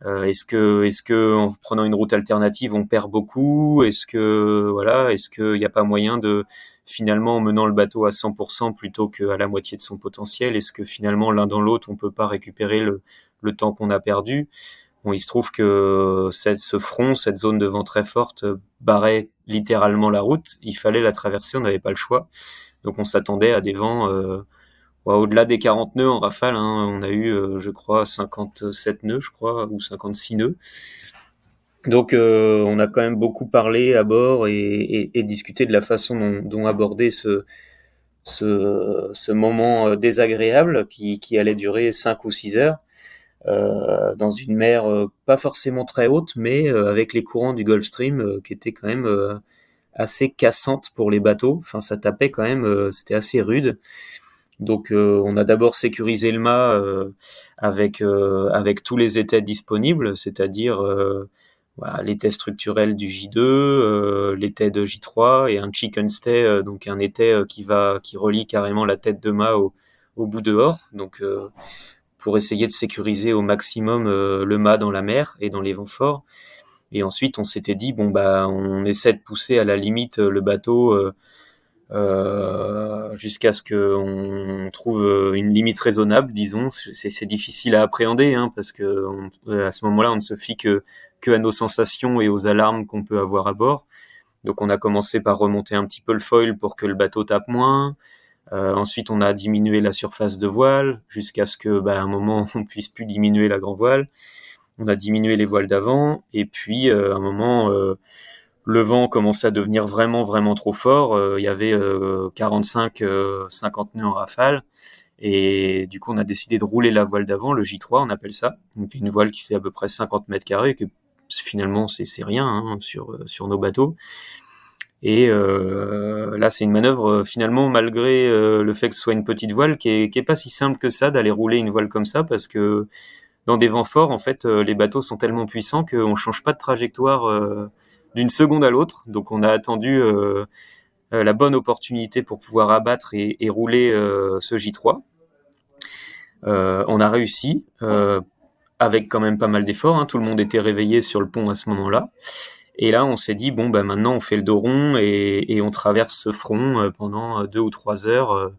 Est-ce que en prenant une route alternative on perd beaucoup? Est-ce qu'il n'y a pas moyen de finalement en menant le bateau à 100% plutôt qu'à la moitié de son potentiel? Est-ce que finalement l'un dans l'autre on peut pas récupérer le temps qu'on a perdu? Bon, il se trouve que ce front, cette zone de vent très forte barrait littéralement la route. Il fallait la traverser, on n'avait pas le choix. Donc on s'attendait à des vents au-delà des 40 nœuds en rafale. Hein. On a eu, je crois, 57 nœuds, je crois, ou 56 nœuds. Donc on a quand même beaucoup parlé à bord et discuté de la façon dont aborder ce moment désagréable qui allait durer 5 ou 6 heures dans une mer pas forcément très haute, mais avec les courants du Gulf Stream qui étaient quand même assez cassantes pour les bateaux. Enfin, ça tapait quand même, c'était assez rude. Donc on a d'abord sécurisé le mât avec tous les étais disponibles, c'est-à-dire voilà, l'étai structurel du J2, l'étai de J3 et un chicken stay, donc un étai qui relie carrément la tête de mât au bout dehors, donc pour essayer de sécuriser au maximum le mât dans la mer et dans les vents forts. Et ensuite on s'était dit bon bah on essaie de pousser à la limite le bateau jusqu'à ce qu'on trouve une limite raisonnable, disons. C'est difficile à appréhender, hein, parce que à ce moment-là, on ne se fie que à nos sensations et aux alarmes qu'on peut avoir à bord. Donc on a commencé par remonter un petit peu le foil pour que le bateau tape moins. Ensuite, on a diminué la surface de voile jusqu'à ce que, à un moment, on puisse plus diminuer la grand voile. On a diminué les voiles d'avant, et puis à un moment, le vent commençait à devenir vraiment, vraiment trop fort. Il y avait 45, 50 nœuds en rafale. Et du coup, on a décidé de rouler la voile d'avant, le J3, on appelle ça. Donc, une voile qui fait à peu près 50 mètres carrés, que finalement, c'est rien hein, sur nos bateaux. Et là, c'est une manœuvre, finalement, malgré le fait que ce soit une petite voile, qui est pas si simple que ça d'aller rouler une voile comme ça, parce que dans des vents forts, en fait, les bateaux sont tellement puissants qu'on change pas de trajectoire d'une seconde à l'autre. Donc on a attendu la bonne opportunité pour pouvoir abattre et rouler ce J3. On a réussi, avec quand même pas mal d'efforts. Hein. Tout le monde était réveillé sur le pont à ce moment-là. Et là, on s'est dit, bon, maintenant, on fait le dos rond et on traverse ce front pendant 2 ou 3 heures,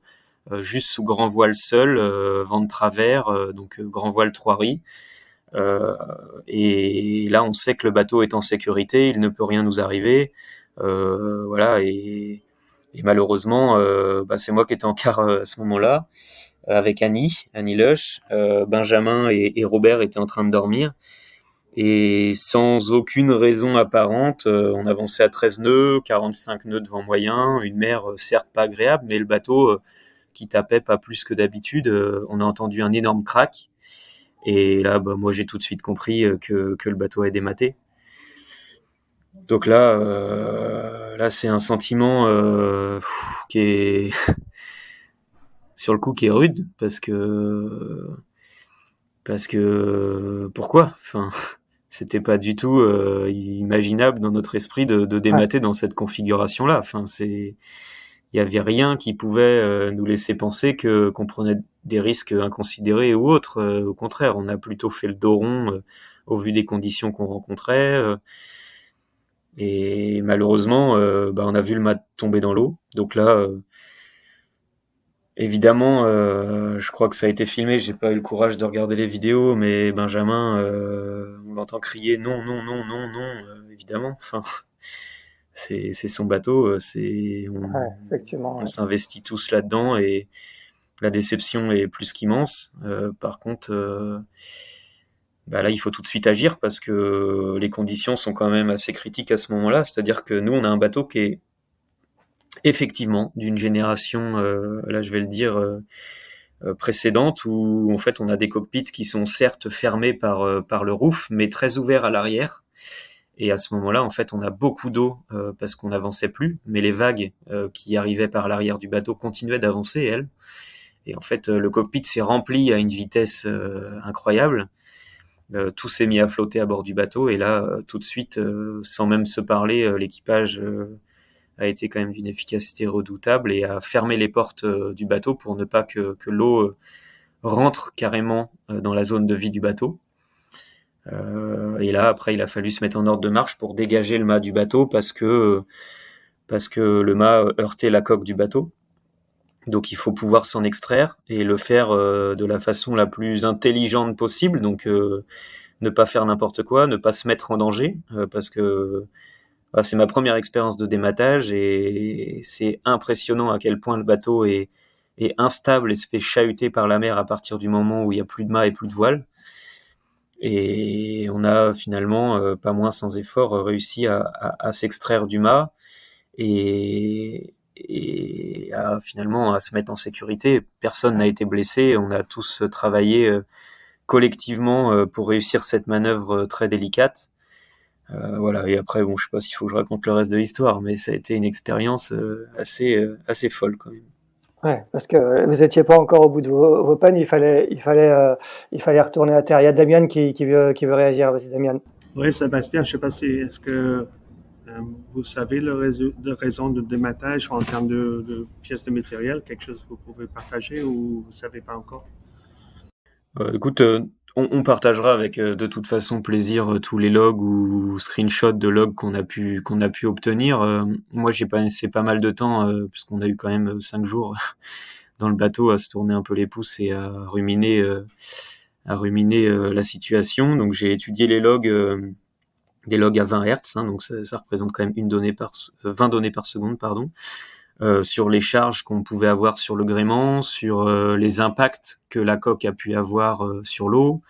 juste sous grand voile seul, vent de travers, donc grand voile 3 ris. Et là, on sait que le bateau est en sécurité, il ne peut rien nous arriver. Voilà, et malheureusement, c'est moi qui étais en quart à ce moment-là, avec Annie Lush. Benjamin et Robert étaient en train de dormir. Et sans aucune raison apparente, on avançait à 13 nœuds, 45 nœuds de vent moyen, une mer certes pas agréable, mais le bateau qui tapait pas plus que d'habitude, on a entendu un énorme crack. Et là, moi, j'ai tout de suite compris que le bateau avait dématé. Donc là, c'est un sentiment qui est sur le coup qui est rude parce que pourquoi ? Enfin, c'était pas du tout imaginable dans notre esprit de démater dans cette configuration-là. Enfin, il y avait rien qui pouvait nous laisser penser qu'on prenait des risques inconsidérés ou autres. Au contraire, on a plutôt fait le dos rond au vu des conditions qu'on rencontrait. Et malheureusement, on a vu le mât tomber dans l'eau. Donc là, évidemment, je crois que ça a été filmé. J'ai pas eu le courage de regarder les vidéos, mais Benjamin, on l'entend crier non, non, non, non, non, évidemment. Enfin, c'est son bateau. Effectivement. On s'investit tous là-dedans et la déception est plus qu'immense. Par contre, là, il faut tout de suite agir parce que les conditions sont quand même assez critiques à ce moment-là. C'est-à-dire que nous, on a un bateau qui est effectivement d'une génération, là je vais le dire, précédente, où en fait on a des cockpits qui sont certes fermés par le roof, mais très ouverts à l'arrière. Et à ce moment-là, en fait, on a beaucoup d'eau parce qu'on n'avançait plus, mais les vagues qui arrivaient par l'arrière du bateau continuaient d'avancer, elles. Et en fait, le cockpit s'est rempli à une vitesse incroyable. Tout s'est mis à flotter à bord du bateau. Et là, tout de suite, sans même se parler, l'équipage a été quand même d'une efficacité redoutable et a fermé les portes du bateau pour ne pas que l'eau rentre carrément dans la zone de vie du bateau. Et là, après, il a fallu se mettre en ordre de marche pour dégager le mât du bateau parce que le mât heurtait la coque du bateau. Donc, il faut pouvoir s'en extraire et le faire de la façon la plus intelligente possible. Donc, ne pas faire n'importe quoi, ne pas se mettre en danger parce que c'est ma première expérience de dématage et c'est impressionnant à quel point le bateau est instable et se fait chahuter par la mer à partir du moment où il y a plus de mât et plus de voile. Et on a finalement, pas moins sans effort, réussi à s'extraire du mât et finalement à se mettre en sécurité. Personne n'a été blessé. On a tous travaillé collectivement pour réussir cette manœuvre très délicate. Voilà. Et après, bon, je sais pas s'il faut que je raconte le reste de l'histoire, mais ça a été une expérience assez folle quand même. Ouais, parce que vous n'étiez pas encore au bout de vos peines, il fallait retourner à terre. Il y a Damien qui veut réagir. Vas-y, Damien. Oui, Sébastien, je sais pas si est-ce que vous savez le raison de dématage en termes de pièces de matériel, quelque chose que vous pouvez partager ou vous savez pas encore? Écoute, on partagera avec de toute façon plaisir tous les logs ou screenshots de logs qu'on a pu obtenir. Moi, j'ai passé pas mal de temps puisqu'on a eu quand même 5 jours dans le bateau à se tourner un peu les pouces et à ruminer la situation. Donc j'ai étudié les logs, des logs à 20 Hz, hein, donc ça représente quand même 20 données par seconde, pardon. Sur les charges qu'on pouvait avoir sur le gréement, sur les impacts que la coque a pu avoir sur l'eau.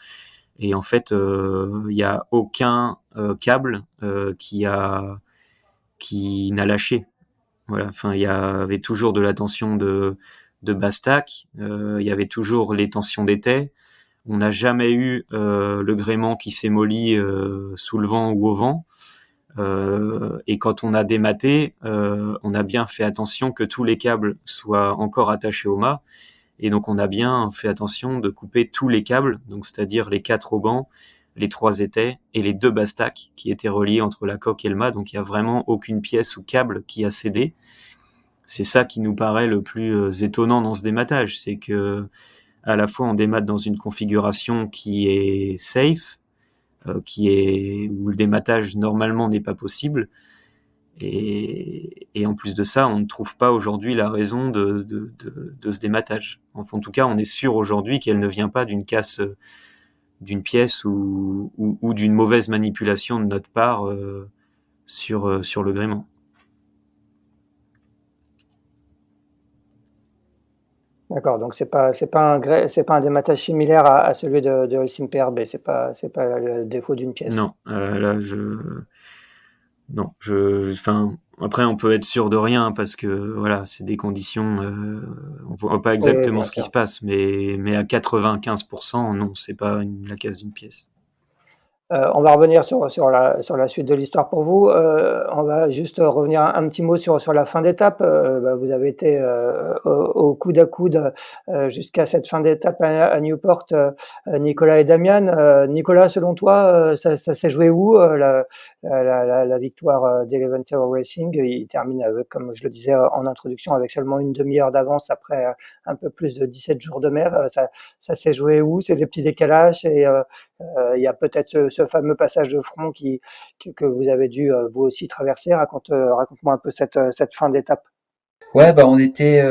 Et en fait, il n'y a aucun câble qui n'a lâché. Voilà. Enfin, il y avait toujours de la tension de bastac, il y avait toujours les tensions d'étai. On n'a jamais eu le gréement qui s'est molli sous le vent ou au vent. Et quand on a dématé, on a bien fait attention que tous les câbles soient encore attachés au mât. Et donc on a bien fait attention de couper tous les câbles, donc c'est-à-dire les 4 haubans, les 3 étais et les 2 bastacs qui étaient reliés entre la coque et le mât. Donc il y a vraiment aucune pièce ou câble qui a cédé. C'est ça qui nous paraît le plus étonnant dans ce dématage, c'est que à la fois on démate dans une configuration qui est safe, où le dématage normalement n'est pas possible. Et en plus de ça, on ne trouve pas aujourd'hui la raison de ce dématage. Enfin, en tout cas, on est sûr aujourd'hui qu'elle ne vient pas d'une casse d'une pièce ou d'une mauvaise manipulation de notre part sur le gréement. D'accord, donc c'est pas un dématage similaire à celui de Holcim PRB, c'est pas le défaut d'une pièce. Non, là non, enfin, après on peut être sûr de rien parce que voilà, c'est des conditions, on voit pas exactement bien ce qui sûr. se passe, mais à 95%, non, c'est pas la casse d'une pièce. On va revenir sur la suite de l'histoire pour vous. On va juste revenir un petit mot sur la fin d'étape. Vous avez été au coude à coude jusqu'à cette fin d'étape à Newport, Nicolas et Damian. Nicolas, selon toi, ça s'est joué où, la victoire d'Eleven Tower Racing? Il termine avec, comme je le disais en introduction, avec seulement une demi-heure d'avance après un peu plus de 17 jours de mer. Ça s'est joué où? C'est des petits décalages et il y a peut-être ce fameux passage de front que vous avez dû vous aussi traverser. Raconte-moi un peu cette fin d'étape. Ouais, on était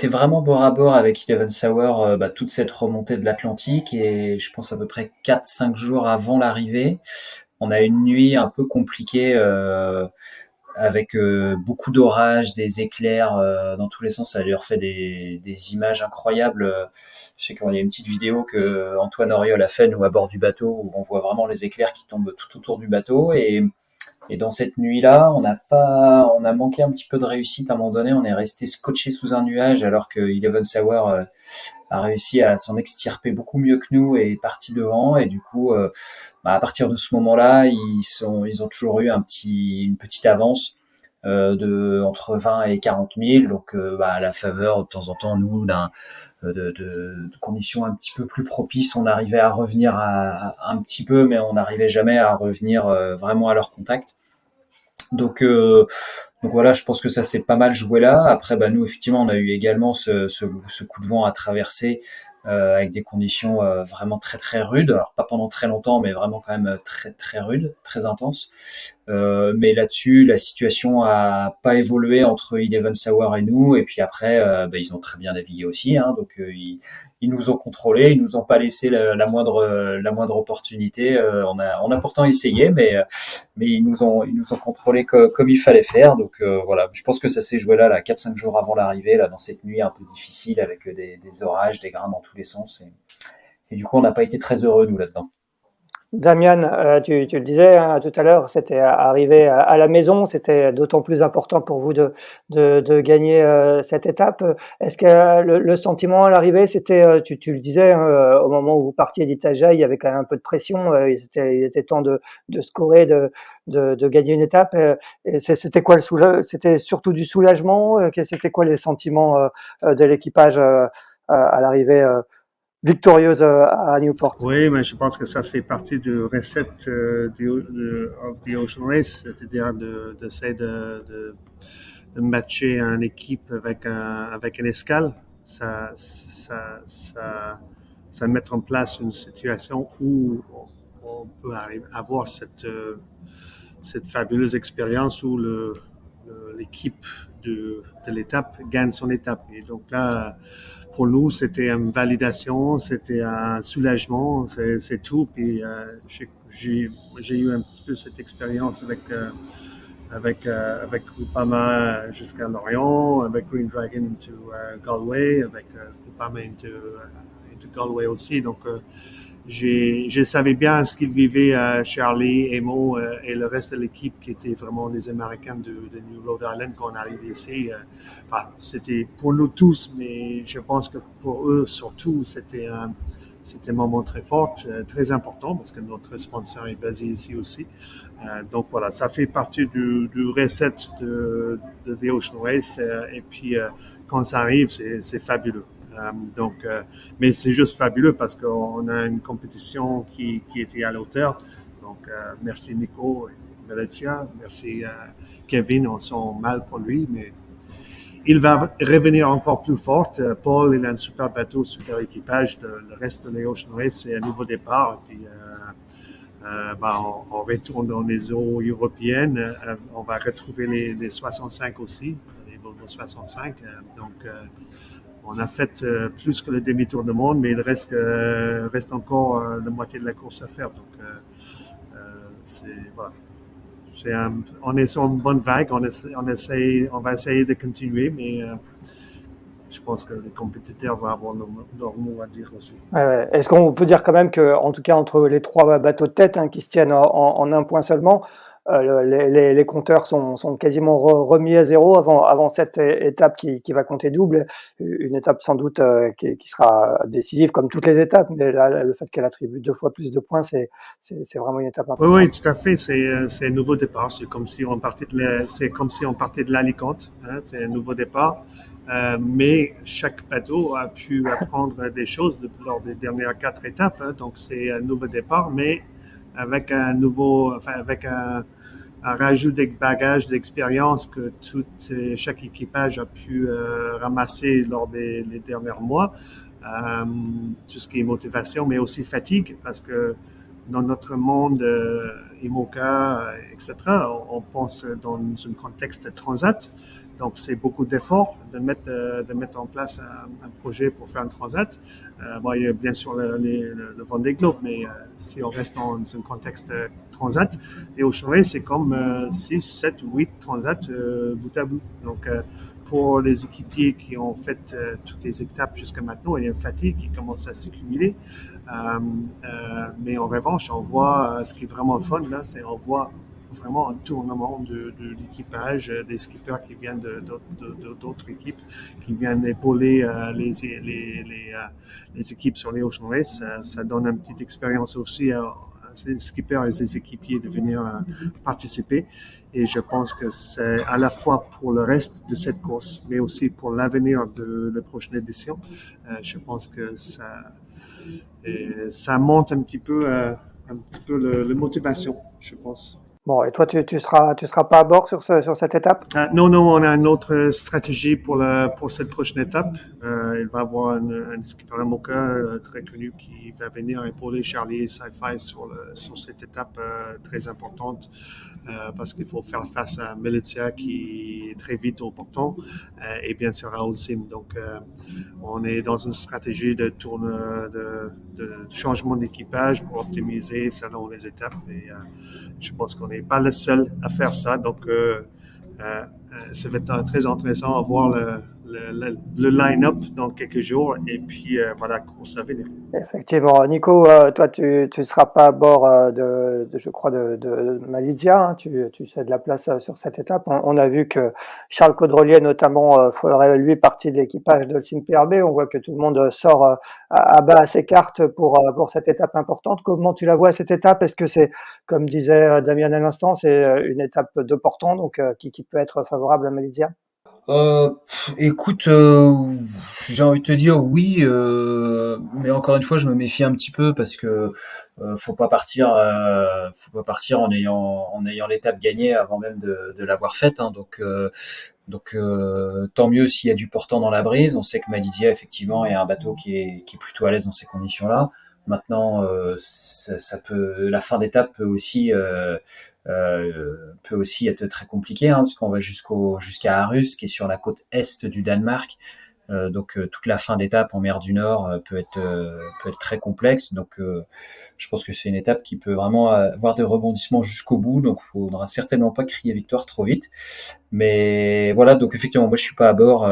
vraiment bord à bord avec Eleven Hour, toute cette remontée de l'Atlantique et je pense à peu près 4-5 jours avant l'arrivée. On a une nuit un peu compliquée avec beaucoup d'orages, des éclairs dans tous les sens. Ça a d'ailleurs fait des images incroyables. Je sais qu'il y a une petite vidéo que Antoine Auriol a fait, nous, à bord du bateau, où on voit vraiment les éclairs qui tombent tout autour du bateau. Et dans cette nuit-là, on a manqué un petit peu de réussite à un moment donné. On est resté scotché sous un nuage alors que Eleven Hour a réussi à s'en extirper beaucoup mieux que nous et est parti devant. Et du coup, à partir de ce moment-là, ils ont toujours eu une petite avance de entre 20 et 40 000. Donc, à la faveur de temps en temps, nous, de conditions un petit peu plus propices, on arrivait à revenir un petit peu, mais on n'arrivait jamais à revenir vraiment à leur contact. Donc voilà, je pense que ça s'est pas mal joué là. Après, nous, effectivement, on a eu également ce coup de vent à traverser avec des conditions vraiment très très rudes. Alors pas pendant très longtemps, mais vraiment quand même très très rudes, très intenses. Mais là-dessus, la situation a pas évolué entre Eleven Hour et nous. Et puis après, ils ont très bien navigué aussi, hein, donc ils nous ont contrôlés, ils nous ont pas laissé la moindre opportunité. On a pourtant essayé, mais ils nous ont contrôlé comme il fallait faire. Donc voilà, je pense que ça s'est joué là 4-5 jours avant l'arrivée, là dans cette nuit un peu difficile avec des orages, des grains dans tous les sens. Et du coup, on n'a pas été très heureux nous là-dedans. Damian, tu le disais hein, tout à l'heure, c'était arrivé à la maison, c'était d'autant plus important pour vous de gagner cette étape. Est-ce que le sentiment à l'arrivée, c'était, tu le disais, hein, au moment où vous partiez d'Itaja, il y avait quand même un peu de pression, il était temps de scorer, de gagner une étape. Et c'était quoi c'était surtout du soulagement? C'était quoi les sentiments de l'équipage à l'arrivée victorieuse à Newport? Oui, mais je pense que ça fait partie du recette of the Ocean Race, c'est-à-dire d'essayer de matcher une équipe avec une escale. Ça met en place une situation où on peut avoir cette fabuleuse expérience où l'équipe de l'étape gagne son étape. Et donc là, pour nous, c'était une validation, c'était un soulagement, c'est tout. Puis j'ai eu un petit peu cette expérience avec Groupama jusqu'à Lorient, avec Green Dragon into Galway, avec Groupama into Galway aussi. Donc je savais bien ce qu'ils vivaient, Charlie, Emo et le reste de l'équipe qui étaient vraiment des Américains de New Rhode Island quand on arrivait ici. Enfin, c'était pour nous tous, mais je pense que pour eux surtout, c'était un moment très fort, très important parce que notre sponsor est basé ici aussi. Donc voilà, ça fait partie du recette de The Ocean Race et puis quand ça arrive, c'est fabuleux. Mais c'est juste fabuleux parce qu'on a une compétition qui était à la hauteur. Donc, merci Nico et Valencia, merci Kevin, on sent mal pour lui, mais il va revenir encore plus fort. Paul, il a un super bateau, super équipage. Le reste de l'Ocean Race, c'est un nouveau départ. Et puis, on retourne dans les eaux européennes. On va retrouver les 65 aussi, les Volvo 65. On a fait plus que le demi-tour du monde, mais il reste encore la moitié de la course à faire. Donc, voilà. On est sur une bonne vague. On va essayer de continuer, mais je pense que les compétiteurs vont avoir leur mot à dire aussi. Est-ce qu'on peut dire quand même que, en tout cas, entre les trois bateaux de tête qui se tiennent en un point seulement, les compteurs sont quasiment remis à zéro avant cette étape qui va compter double, une étape sans doute qui sera décisive comme toutes les étapes, mais là, le fait qu'elle attribue 2 fois plus de points, c'est vraiment une étape importante. Oui, tout à fait. C'est un nouveau départ. C'est comme si on partait de l'Alicante. Hein, c'est un nouveau départ. Mais chaque bateau a pu apprendre des choses lors des dernières 4 étapes. Hein, donc c'est un nouveau départ, mais avec un rajout de bagages, d'expérience que chaque équipage a pu ramasser lors des derniers mois. Tout ce qui est motivation, mais aussi fatigue, parce que dans notre monde IMOCA, etc., on pense dans un contexte transat. Donc, c'est beaucoup d'efforts de mettre en place un projet pour faire un transat. Il y a bien sûr le Vendée Globe, mais si on reste dans un contexte transat, et au Ocean Race, c'est comme 6, 7 ou 8 transats bout à bout. Donc, pour les équipiers qui ont fait toutes les étapes jusqu'à maintenant, il y a une fatigue qui commence à s'accumuler. Mais en revanche, on voit ce qui est vraiment fun, là, c'est on voit vraiment un tournement de l'équipage, des skippers qui viennent d'autres équipes, qui viennent épauler les équipes sur les Ocean Race. Ça donne une petite expérience aussi à ces skippers et ces équipiers de venir participer. Et je pense que c'est à la fois pour le reste de cette course, mais aussi pour l'avenir de la prochaine édition. Je pense que ça monte un petit peu la motivation, je pense. Bon, et toi, tu seras pas à bord sur cette étape? Non, non, on a une autre stratégie pour cette prochaine étape. Il va y avoir un skipper Moka très connu qui va venir épauler Charlie et Sci-Fi sur cette étape très importante parce qu'il faut faire face à Militia qui est très vite au portant et bien sûr Raoul Sim. Donc, on est dans une stratégie de changement d'équipage pour optimiser selon les étapes et je pense qu'on n'est pas le seul à faire ça. Donc, ça va être très intéressant à voir le line-up dans quelques jours et puis voilà, course à venir. Effectivement. Nico, toi, tu seras pas à bord je crois, de Malizia, hein. Tu cèdes la place sur cette étape. On a vu que Charles Caudrelier, notamment, ferait lui partie de l'équipage de PRB. On voit que tout le monde sort à bas à ses cartes pour cette étape importante. Comment tu la vois, cette étape? Est-ce que c'est, comme disait Damien à l'instant, c'est une étape de portant, donc qui peut être favorable à Malizia? Écoute, j'ai envie de te dire oui, mais encore une fois, je me méfie un petit peu parce que faut pas partir en ayant l'étape gagnée avant même de l'avoir faite, hein. Donc, tant mieux s'il y a du portant dans la brise. On sait que Malizia effectivement est un bateau qui est plutôt à l'aise dans ces conditions-là. Maintenant, la fin d'étape peut aussi être très compliqué, hein, parce qu'on va jusqu'à Aarhus, qui est sur la côte est du Danemark. Donc, toute la fin d'étape en mer du Nord peut être très complexe. Donc, je pense que c'est une étape qui peut vraiment avoir des rebondissements jusqu'au bout. Donc, faudra certainement pas crier victoire trop vite. Mais voilà, donc effectivement, moi je suis pas à bord.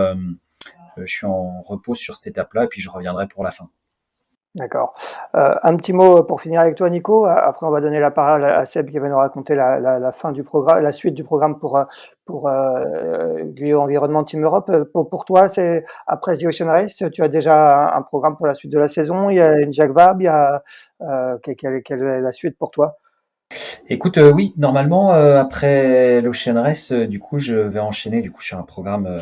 Je suis en repos sur cette étape-là, et puis je reviendrai pour la fin. D'accord. Un petit mot pour finir avec toi, Nico. Après, on va donner la parole à Seb qui va nous raconter la fin du programme, la suite du programme pour Glio Environnement Team Europe. Pour toi, c'est après The Ocean Race, tu as déjà un programme pour la suite de la saison. Il y a une Jacques Vabre, quelle est la suite pour toi? Écoute, oui, normalement, après l'Ocean Race, du coup, je vais enchaîner du coup sur un programme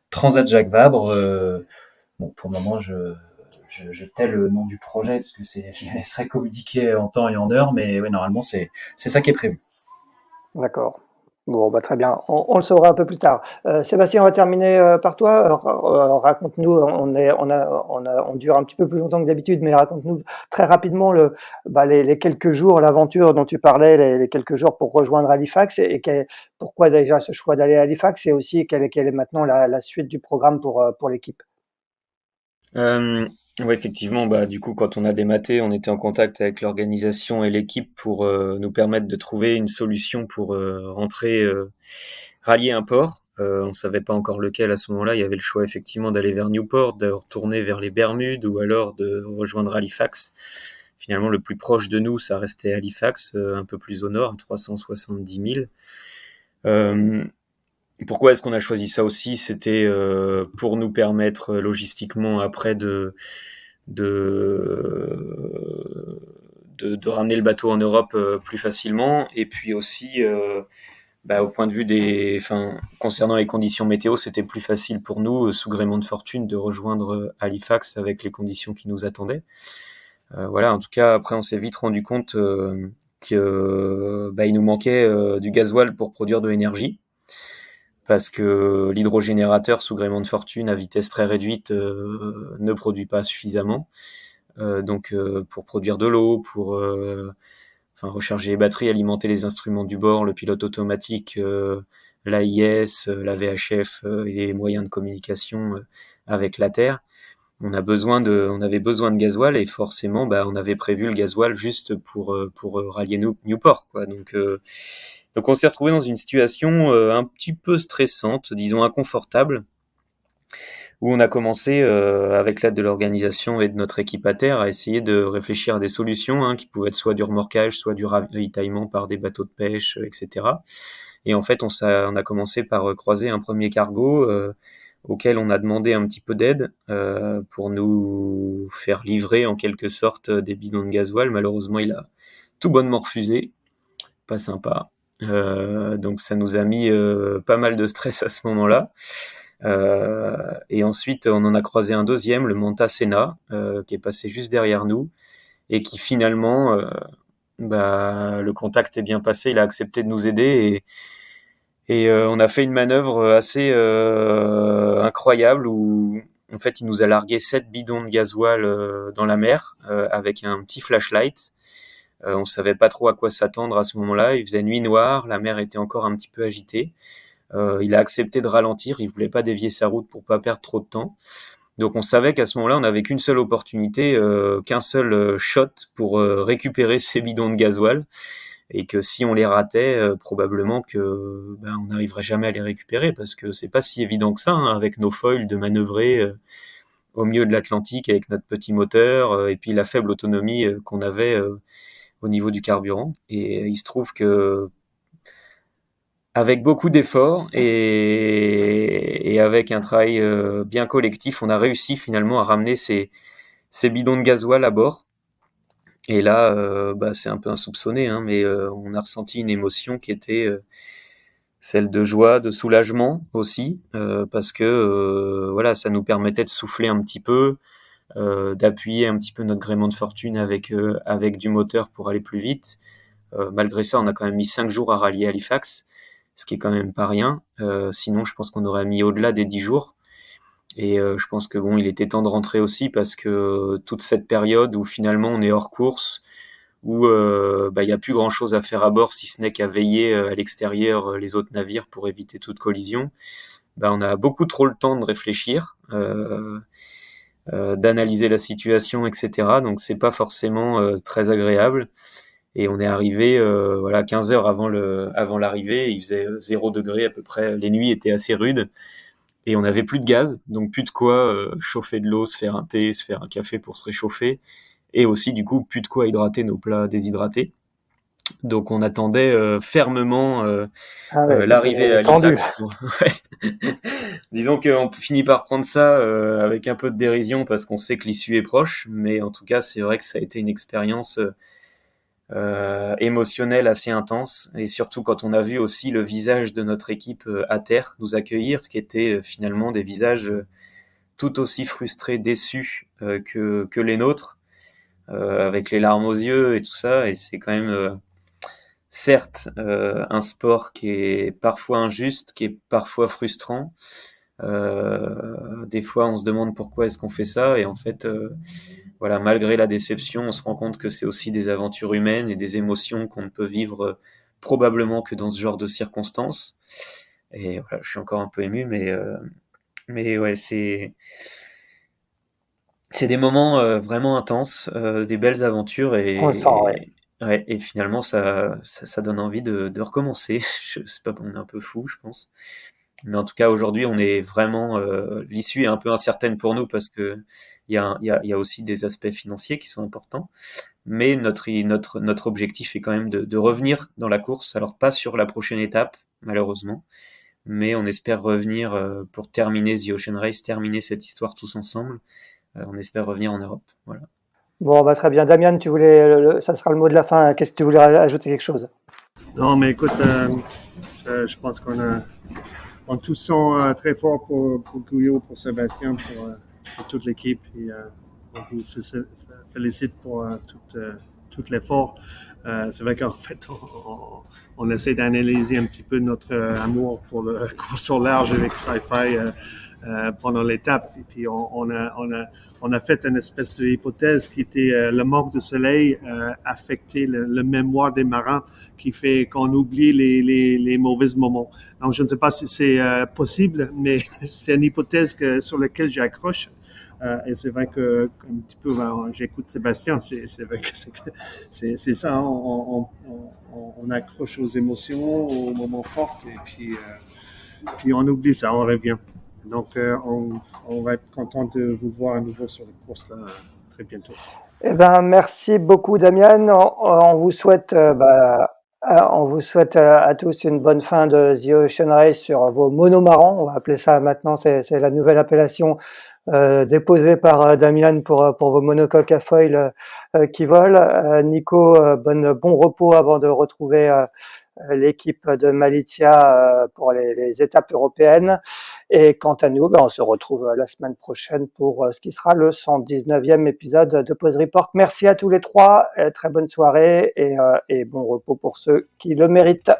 Transat Jacques Vabre. Bon, pour le moment, je tais le nom du projet parce que je les laisserai communiquer en temps et en heure, mais ouais, normalement, c'est ça qui est prévu. D'accord. Bon, bah, très bien. On le saura un peu plus tard. Sébastien, on va terminer par toi. Raconte-nous, on dure un petit peu plus longtemps que d'habitude, mais raconte-nous très rapidement les quelques jours, l'aventure dont tu parlais, les quelques jours pour rejoindre Halifax pourquoi déjà ce choix d'aller à Halifax et aussi quelle est maintenant la suite du programme pour l'équipe. Ouais, effectivement, du coup, quand on a dématé, on était en contact avec l'organisation et l'équipe pour nous permettre de trouver une solution pour rallier un port. On savait pas encore lequel à ce moment-là. Il y avait le choix effectivement d'aller vers Newport, de retourner vers les Bermudes ou alors de rejoindre Halifax. Finalement, le plus proche de nous, ça restait Halifax, un peu plus au nord, à 370 000. Pourquoi est-ce qu'on a choisi ça aussi? C'était pour nous permettre logistiquement après de ramener le bateau en Europe plus facilement, et puis aussi au point de vue concernant les conditions météo, c'était plus facile pour nous sous gréement de fortune de rejoindre Halifax avec les conditions qui nous attendaient. Voilà, en tout cas après on s'est vite rendu compte qu'il nous manquait du gasoil pour produire de l'énergie, parce que l'hydrogénérateur sous gréement de fortune à vitesse très réduite ne produit pas suffisamment. Donc pour produire de l'eau, pour recharger les batteries, alimenter les instruments du bord, le pilote automatique, l'AIS, la VHF et les moyens de communication avec la Terre, on avait besoin de gasoil, et forcément on avait prévu le gasoil juste pour rallier Newport, quoi. Donc on s'est retrouvé dans une situation un petit peu stressante, disons inconfortable, où on a commencé, avec l'aide de l'organisation et de notre équipe à terre, à essayer de réfléchir à des solutions, qui pouvaient être soit du remorquage, soit du ravitaillement par des bateaux de pêche, etc. Et en fait, on a commencé par croiser un premier cargo auquel on a demandé un petit peu d'aide pour nous faire livrer en quelque sorte des bidons de gasoil. Malheureusement, il a tout bonnement refusé. Pas sympa. Donc ça nous a mis pas mal de stress à ce moment-là. Et ensuite, on en a croisé un deuxième, le Manta Sena, qui est passé juste derrière nous et qui finalement bah, le contact est bien passé, il a accepté de nous aider et on a fait une manœuvre assez incroyable où en fait il nous a largué 7 bidons de gasoil dans la mer avec un petit flashlight. On savait pas trop à quoi s'attendre à ce moment-là. Il faisait nuit noire, la mer était encore un petit peu agitée. Il a accepté de ralentir, il voulait pas dévier sa route pour pas perdre trop de temps. Donc on savait qu'à ce moment-là, on n'avait qu'une seule opportunité, qu'un seul shot pour récupérer ces bidons de gasoil, et que si on les ratait, probablement que on n'arriverait jamais à les récupérer parce que c'est pas si évident que ça, hein, avec nos foils, de manœuvrer au milieu de l'Atlantique avec notre petit moteur et puis la faible autonomie qu'on avait au niveau du carburant. Et il se trouve que avec beaucoup d'efforts et avec un travail bien collectif, on a réussi finalement à ramener ces bidons de gasoil à bord. Et là, c'est un peu insoupçonné, hein, mais on a ressenti une émotion qui était celle de joie, de soulagement aussi, parce que voilà, ça nous permettait de souffler un petit peu, d'appuyer un petit peu notre gréement de fortune avec du moteur pour aller plus vite. Malgré ça, on a quand même mis 5 jours à rallier Halifax, ce qui est quand même pas rien. Sinon, je pense qu'on aurait mis au-delà des 10 jours. Et je pense que bon, il était temps de rentrer aussi parce que toute cette période où finalement on est hors course, où il y a plus grand chose à faire à bord si ce n'est qu'à veiller à l'extérieur les autres navires pour éviter toute collision. On a beaucoup trop le temps de réfléchir, d'analyser la situation, etc. Donc c'est pas forcément très agréable. Et on est arrivé 15 heures avant l'arrivée, il faisait 0 degré à peu près, les nuits étaient assez rudes. Et on n'avait plus de gaz, donc plus de quoi chauffer de l'eau, se faire un thé, se faire un café pour se réchauffer, et aussi du coup plus de quoi hydrater nos plats déshydratés. Donc on attendait fermement l'arrivée à Halifax. Ouais. Disons qu'on finit par prendre ça avec un peu de dérision parce qu'on sait que l'issue est proche, mais en tout cas c'est vrai que ça a été une expérience émotionnelle assez intense, et surtout quand on a vu aussi le visage de notre équipe à terre nous accueillir, qui étaient finalement des visages tout aussi frustrés, déçus que les nôtres, avec les larmes aux yeux et tout ça. Et c'est quand même certes un sport qui est parfois injuste, qui est parfois frustrant. Des fois on se demande pourquoi est-ce qu'on fait ça, et en fait malgré la déception, on se rend compte que c'est aussi des aventures humaines et des émotions qu'on ne peut vivre probablement que dans ce genre de circonstances. Et voilà, je suis encore un peu ému, mais ouais, c'est des moments vraiment intenses, des belles aventures, On le sent, ouais. Ouais, et finalement ça donne envie de recommencer. Je sais pas, on est un peu fou, je pense. Mais en tout cas, aujourd'hui, on est vraiment l'issue est un peu incertaine pour nous parce que il y a aussi des aspects financiers qui sont importants. Mais notre objectif est quand même de revenir dans la course. Alors pas sur la prochaine étape, malheureusement, mais on espère revenir pour terminer The Ocean Race, terminer cette histoire tous ensemble. On espère revenir en Europe. Voilà. Bon, très bien. Damien, tu voulais, ça sera le mot de la fin. Qu'est-ce que tu voulais ajouter quelque chose? Non, mais écoute, je pense on tous sont très forts pour Guyot, pour Sébastien, pour toute l'équipe. Et je vous félicite pour tout l'effort. C'est vrai qu'en fait, on essaie d'analyser un petit peu notre amour pour le course au large avec Sci-Fi pendant l'étape. Et puis on a fait une espèce d'hypothèse qui était le manque de soleil affectait le mémoire des marins, qui fait qu'on oublie les mauvais moments. Donc je ne sais pas si c'est possible, mais c'est une hypothèse sur laquelle j'accroche. Et c'est vrai que un petit peu, j'écoute Sébastien, c'est vrai que c'est ça, hein, on accroche aux émotions, aux moments forts, et puis on oublie ça, on revient. Donc on va être content de vous voir à nouveau sur la course là très bientôt. Eh ben, merci beaucoup, Damien. On vous souhaite, on vous souhaite à tous une bonne fin de The Ocean Race sur vos monomarans. On va appeler ça maintenant, c'est la nouvelle appellation déposée par Damien pour vos monocoques à foil qui volent. Nico, bon repos avant de retrouver l'équipe de Malizia pour les étapes européennes. Et quant à nous, on se retrouve la semaine prochaine pour ce qui sera le 119e épisode de Pause Report. Merci à tous les trois, très bonne soirée et bon repos pour ceux qui le méritent.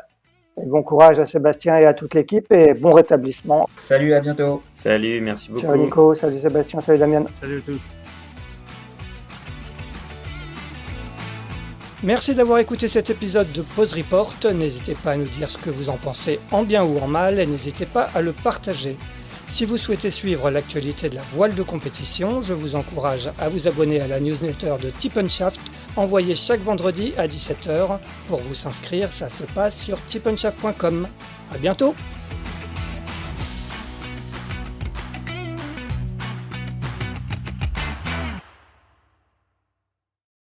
Et bon courage à Sébastien et à toute l'équipe et bon rétablissement. Salut, à bientôt. Salut, merci beaucoup. Ciao Nico, salut Sébastien, salut Damien. Salut à tous. Merci d'avoir écouté cet épisode de Pause Report. N'hésitez pas à nous dire ce que vous en pensez en bien ou en mal et n'hésitez pas à le partager. Si vous souhaitez suivre l'actualité de la voile de compétition, je vous encourage à vous abonner à la newsletter de Tip & Shaft, envoyée chaque vendredi à 17h. Pour vous inscrire, ça se passe sur tipandshaft.com. À bientôt!